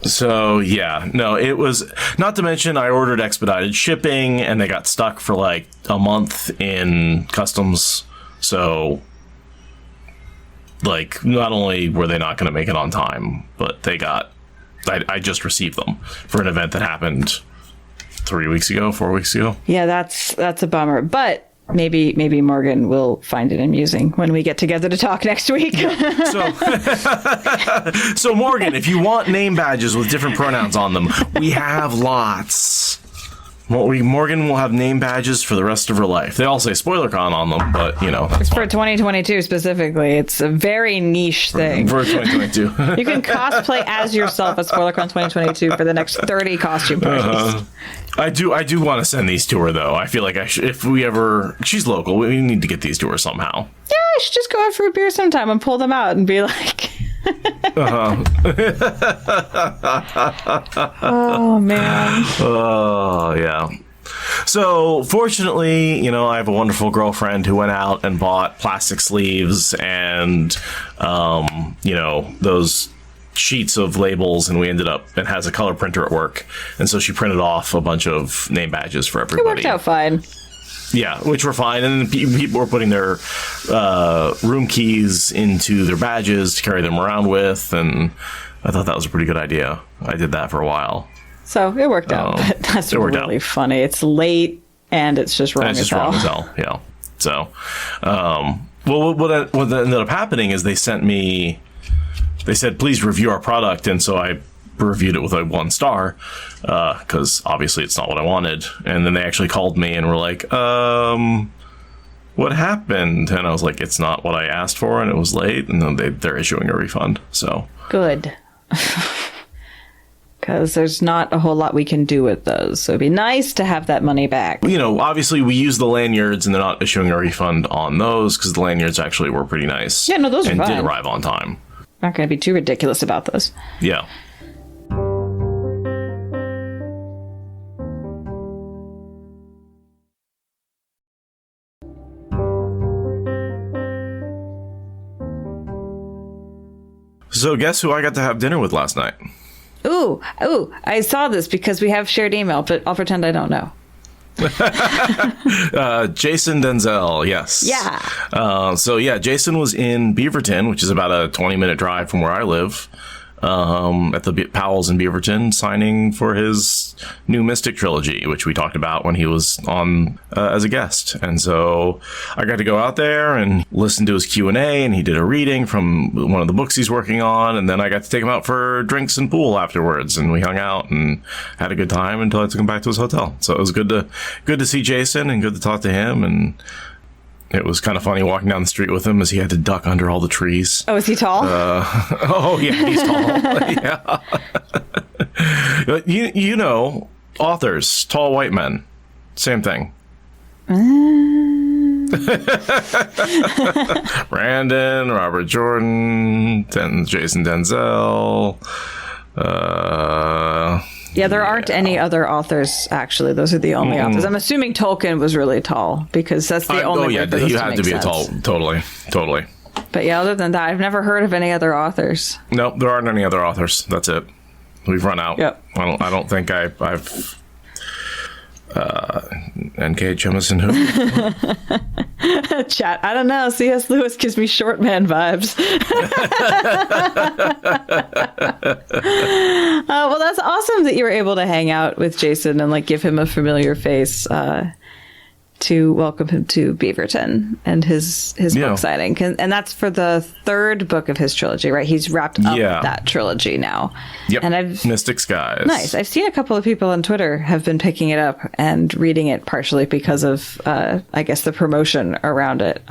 So, yeah, no, it was, not to mention I ordered expedited shipping and they got stuck for like a month in customs. So, like, not only were they not going to make it on time, but I just received them for an event that happened 4 weeks ago. Yeah, that's a bummer. But maybe Morgan will find it amusing when we get together to talk next week. Yeah. So Morgan, if you want name badges with different pronouns on them, we have lots. Morgan will have name badges for the rest of her life. They all say SpoilerCon on them, but it's for 2022 specifically. It's a very niche thing. For 2022. You can cosplay as yourself at SpoilerCon 2022 for the next 30 costume parties. I do want to send these to her, though. I feel like she's local. We need to get these to her somehow. Yeah, I should just go out for a beer sometime and pull them out and be like... Oh, man. Oh, yeah. So, fortunately, I have a wonderful girlfriend who went out and bought plastic sleeves and, those sheets of labels, and we ended up, and has a color printer at work. And so she printed off a bunch of name badges for everybody. It worked out fine. Yeah, which were fine. And then people were putting their room keys into their badges to carry them around with. And I thought that was a pretty good idea. I did that for a while. So it worked out. But that's really funny. It's late and it's just wrong as hell. Yeah. So, what ended up happening is they sent me they said, please review our product. And so I reviewed it with a 1 star, because obviously it's not what I wanted. And then they actually called me and were like, what happened? And I was like, it's not what I asked for, and it was late. And then they're issuing a refund. So good. Because there's not a whole lot we can do with those. So it'd be nice to have that money back. You know, obviously we use the lanyards, and they're not issuing a refund on those because the lanyards actually were pretty nice. Yeah, no, those are and fine. did arrive on time. Not going to be too ridiculous about those. Yeah. So guess who I got to have dinner with last night? Ooh, I saw this because we have shared email, but I'll pretend I don't know. Jason Denzel, yes. Yeah. So Jason was in Beaverton, which is about a 20-minute drive from where I live, at the Powell's in Beaverton, signing for his new Mystic trilogy, which we talked about when he was on as a guest. And so I got to go out there and listen to his Q&A, and he did a reading from one of the books he's working on, and then I got to take him out for drinks and pool afterwards, and we hung out and had a good time until I took him back to his hotel. So it was good to see Jason and good to talk to him, and it was kind of funny walking down the street with him as he had to duck under all the trees. Oh, is he tall? Oh, yeah, he's tall. Yeah. You know, authors, tall white men, same thing. Brandon, Robert Jordan, Jason Denzel. Yeah, there aren't any other authors, actually. Those are the only authors. I'm assuming Tolkien was really tall, because that's the only way for this you to had make to be sense. a tall, totally. But yeah, other than that, I've never heard of any other authors. No, there aren't any other authors. That's it. We've run out. Yep. I don't think I've N.K. Jemisin who? Chat, I don't know. C.S. Lewis gives me short man vibes. Well, that's awesome that you were able to hang out with Jason and like give him a familiar face to welcome him to Beaverton and his book signing. And that's for the 3rd book of his trilogy, right? He's wrapped up that trilogy now. Yep. And Mystic Skies. Nice. I've seen a couple of people on Twitter have been picking it up and reading it, partially because of, I guess, the promotion around it.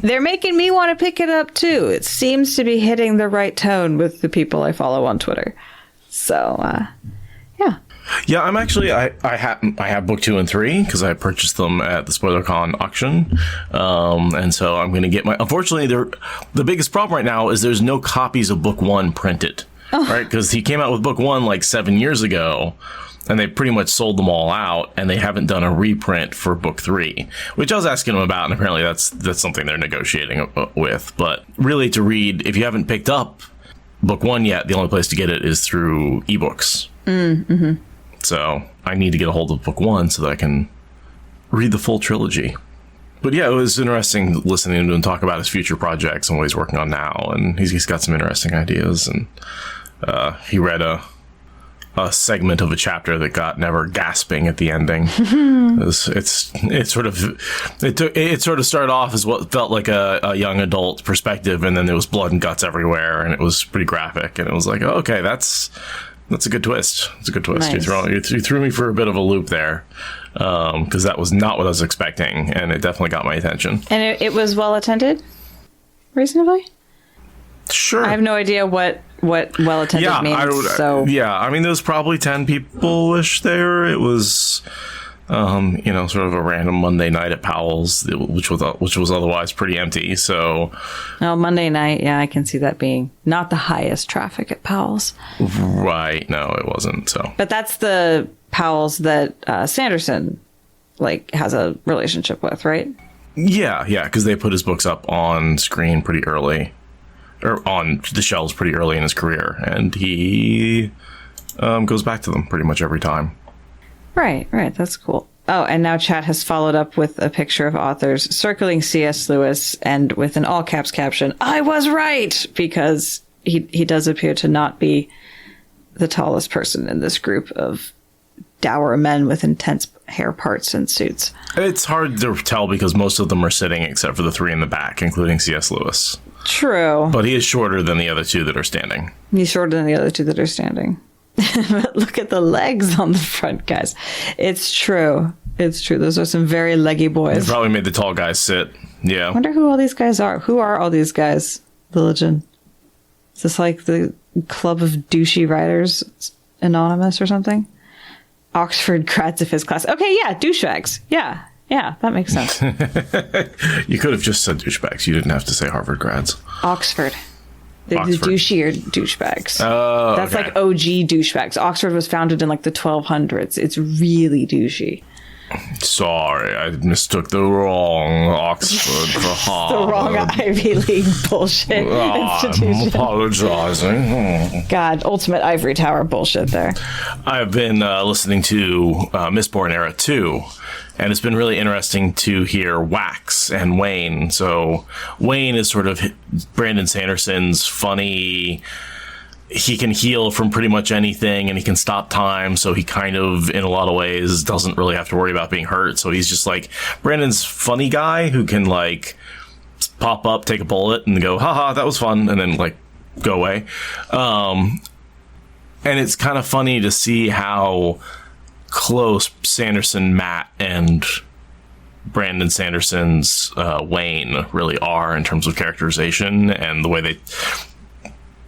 They're making me want to pick it up too. It seems to be hitting the right tone with the people I follow on Twitter. So, yeah. Yeah, I'm actually I have book 2 and 3 because I purchased them at the SpoilerCon auction, and so I'm going to get my. Unfortunately, the biggest problem right now is there's no copies of book 1 printed, right? Because he came out with book 1 like 7 years ago, and they pretty much sold them all out, and they haven't done a reprint for book 3, which I was asking him about, and apparently that's something they're negotiating with. But really, to read, if you haven't picked up book 1 yet, the only place to get it is through ebooks. Mm-hmm. So I need to get a hold of book 1 so that I can read the full trilogy. But yeah, it was interesting listening to him talk about his future projects and what he's working on now. And he's got some interesting ideas. And he read a segment of a chapter that got Never gasping at the ending. It sort of started off as what felt like a young adult perspective, and then there was blood and guts everywhere, and it was pretty graphic. And it was like, oh, okay, that's a good twist. It's a good twist. Nice. You threw me for a bit of a loop there, because that was not what I was expecting, and it definitely got my attention. And it was well attended, reasonably? Sure. I have no idea what well attended means. I mean, there was probably 10 people-ish there. It was, sort of a random Monday night at Powell's, which was otherwise pretty empty. So, Monday night, yeah, I can see that being not the highest traffic at Powell's. Right? No, it wasn't. So, but that's the Powell's that Sanderson has a relationship with, right? Yeah, because they put his books up on screen pretty early, or on the shelves pretty early in his career, and he goes back to them pretty much every time. Right. That's cool. Oh, and now chat has followed up with a picture of authors circling C.S. Lewis and with an all caps caption, "I was right," because he does appear to not be the tallest person in this group of dour men with intense hair parts and suits. It's hard to tell because most of them are sitting except for the 3 in the back, including C.S. Lewis. True. But he is shorter than the other two that are standing. He's shorter than the other two that are standing. But look at the legs on the front, guys. It's true. It's true. Those are some very leggy They boys. probably made the tall guys sit. Yeah. I wonder who all these guys are. Who are all these guys? Villagin. Is this like the Club of Douchey Writers Anonymous or something? Oxford grads of his class. Okay, yeah, douchebags. Yeah, that makes sense. You could have just said douchebags. You didn't have to say Harvard grads. Oxford. The Oxford. douchier douchebags. Oh, That's okay. like OG douchebags. Oxford was founded in like the 1200s. It's really douchey. Sorry, I mistook the wrong Oxford for The Harvard. wrong Ivy League bullshit I'm institution. apologizing. God, ultimate ivory tower bullshit there. I've been listening to Mistborn Era 2, and it's been really interesting to hear Wax and Wayne. So Wayne is sort of Brandon Sanderson's funny... He can heal from pretty much anything, and he can stop time, so he kind of, in a lot of ways, doesn't really have to worry about being hurt. So he's just like Brandon's funny guy who can like pop up, take a bullet, and go, haha, that was fun, and then like go away. And it's kind of funny to see how close Sanderson, Matt, and Brandon Sanderson's Wayne really are in terms of characterization and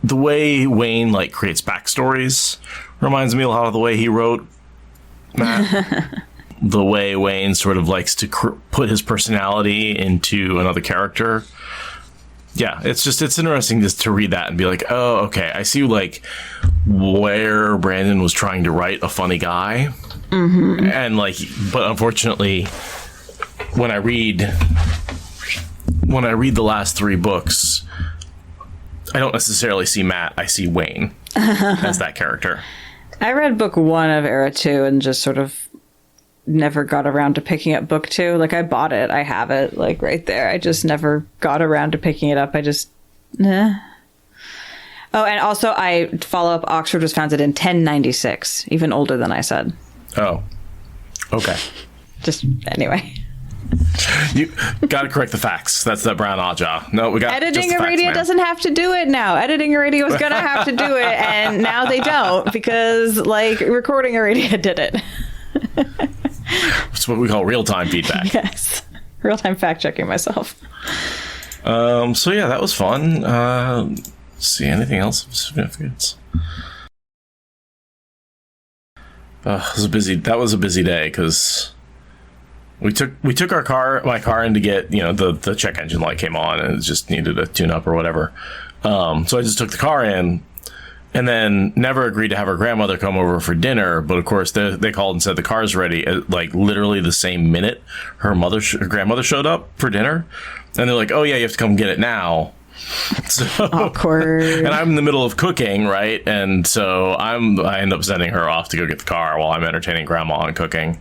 the way Wayne like creates backstories reminds me a lot of the way he wrote Matt. The way Wayne sort of likes to put his personality into another character. Yeah, it's interesting just to read that and be like, oh, okay, I see like where Brandon was trying to write a funny guy. Mm-hmm. And like, but unfortunately, when I read the last three books, I don't necessarily see Matt. I see Wayne as that character. I read book 1 of Era 2 and just sort of never got around to picking up book 2. Like, I bought it. I have it, like, right there. I just never got around to picking it up. Nah. Oh, and also I follow up, Oxford was founded in 1096, even older than I said. Oh, okay. Just, anyway. You got to correct the facts. That's the brown Aja. No, we got Editing a radio doesn't have to do it now. Editing a radio is going to have to do it, and now they don't because, like, recording a radio did it. It's what we call real-time feedback. Yes. Real-time fact-checking myself. So, yeah, that was fun. See, anything else of significance? That was a busy day because... We took my car in to get, the check engine light came on and it just needed a tune up or whatever. So I just took the car in and then never agreed to have her grandmother come over for dinner. But of course they called and said the car's ready at like literally the same minute her grandmother showed up for dinner. And they're like, oh yeah, you have to come get it now. So, awkward. And I'm in the middle of cooking, right? And so I end up sending her off to go get the car while I'm entertaining grandma and cooking.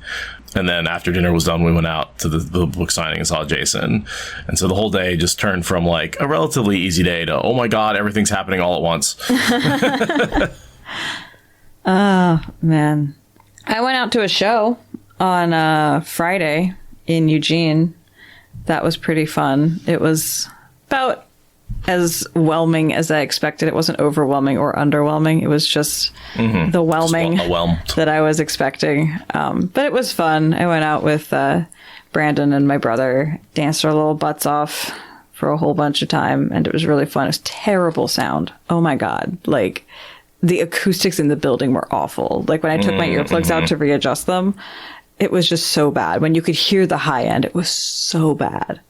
And then after dinner was done, we went out to the book signing and saw Jason. And so the whole day just turned from like a relatively easy day to, oh my God, everything's happening all at once. Oh, man. I went out to a show on Friday in Eugene. That was pretty fun. It was about as whelming as I expected. It wasn't overwhelming or underwhelming. It was just the whelming that I was expecting. But it was fun. I went out with Brandon and my brother, danced our little butts off for a whole bunch of time, and it was really fun. It was terrible sound. Oh my God. Like, the acoustics in the building were awful. Like, when I took my earplugs out to readjust them, it was just so bad. When you could hear the high end, it was so bad.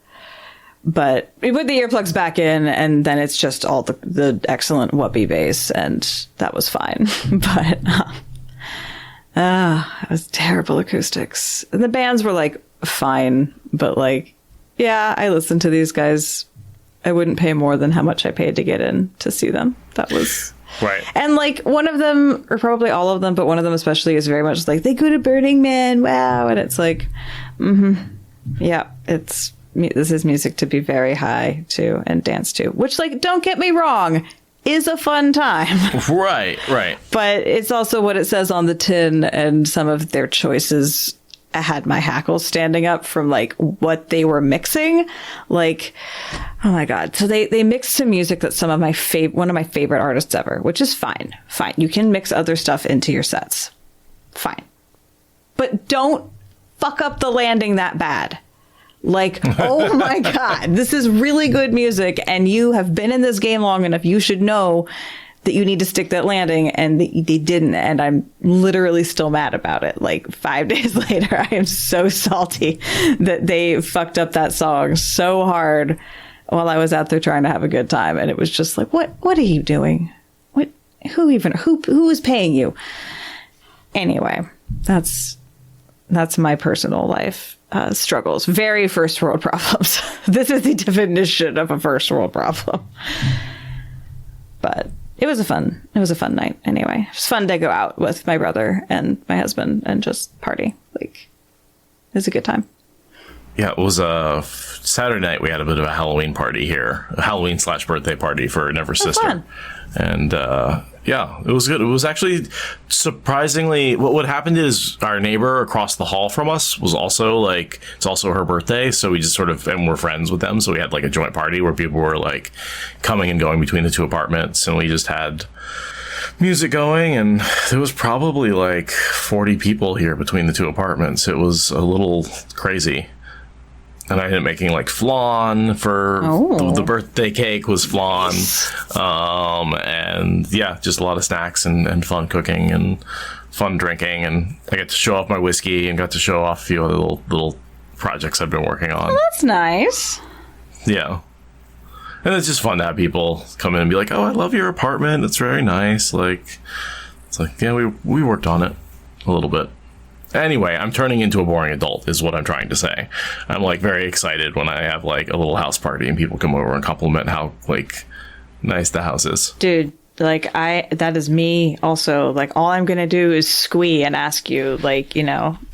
But we put the earplugs back in, and then it's just all the excellent whoopee bass, and that was fine. But it was terrible acoustics. And the bands were, like, fine, but, like, yeah, I listened to these guys. I wouldn't pay more than how much I paid to get in to see them. That was... Right. And, like, one of them, or probably all of them, but one of them especially is very much like, they go to Burning Man, wow. And it's like, yeah, this is music to be very high to and dance to, which, like, don't get me wrong, is a fun time. Right. But it's also what it says on the tin, and some of their choices I had my hackles standing up from like what they were mixing. Like, oh my God. So they mixed some music that one of my favorite artists ever, which is fine. Fine. You can mix other stuff into your sets. Fine. But don't fuck up the landing that bad. Like, oh my God, this is really good music. And you have been in this game long enough. You should know that you need to stick that landing, and they didn't. And I'm literally still mad about it. Like 5 days later, I am so salty that they fucked up that song so hard while I was out there trying to have a good time. And it was just like, what are you doing? Who is paying you? Anyway, that's my personal life struggles. Very first world problems. This is the definition of a first world problem. But it was a fun night anyway. It was fun to go out with my brother and my husband and just party. Like, it was a good time. Yeah, it was a Saturday night. We had a bit of a Halloween party here, a Halloween/birthday party for Never's sister. Fun. And yeah, it was good. It was actually surprisingly, what happened is our neighbor across the hall from us was also like, it's also her birthday. So we just sort of, and we're friends with them. So we had like a joint party where people were like coming and going between the two apartments. And we just had music going, and there was probably like 40 people here between the two apartments. It was a little crazy. And I ended up making like flan for the birthday cake was flan. And yeah, just a lot of snacks and fun cooking and fun drinking. And I got to show off my whiskey and got to show off a few other little projects I've been working on. Oh, that's nice. Yeah. And it's just fun to have people come in and be like, oh, I love your apartment. It's very nice. Like, it's like, yeah, we worked on it a little bit. Anyway, I'm turning into a boring adult is what I'm trying to say. I'm like very excited when I have like a little house party and people come over and compliment how like nice the house is. Dude, like that is me also. Like all I'm going to do is squee and ask you like,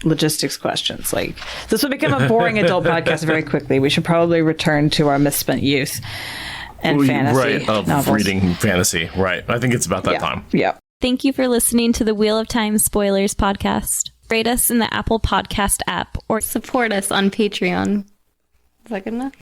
logistics questions. Like this will become a boring adult podcast very quickly. We should probably return to our misspent youth and fantasy right, of novels. Reading fantasy. Right. I think it's about that time. Yeah. Thank you for listening to the Wheel of Time Spoilers podcast. Rate us in the Apple Podcast app or support us on Patreon. Is that good enough?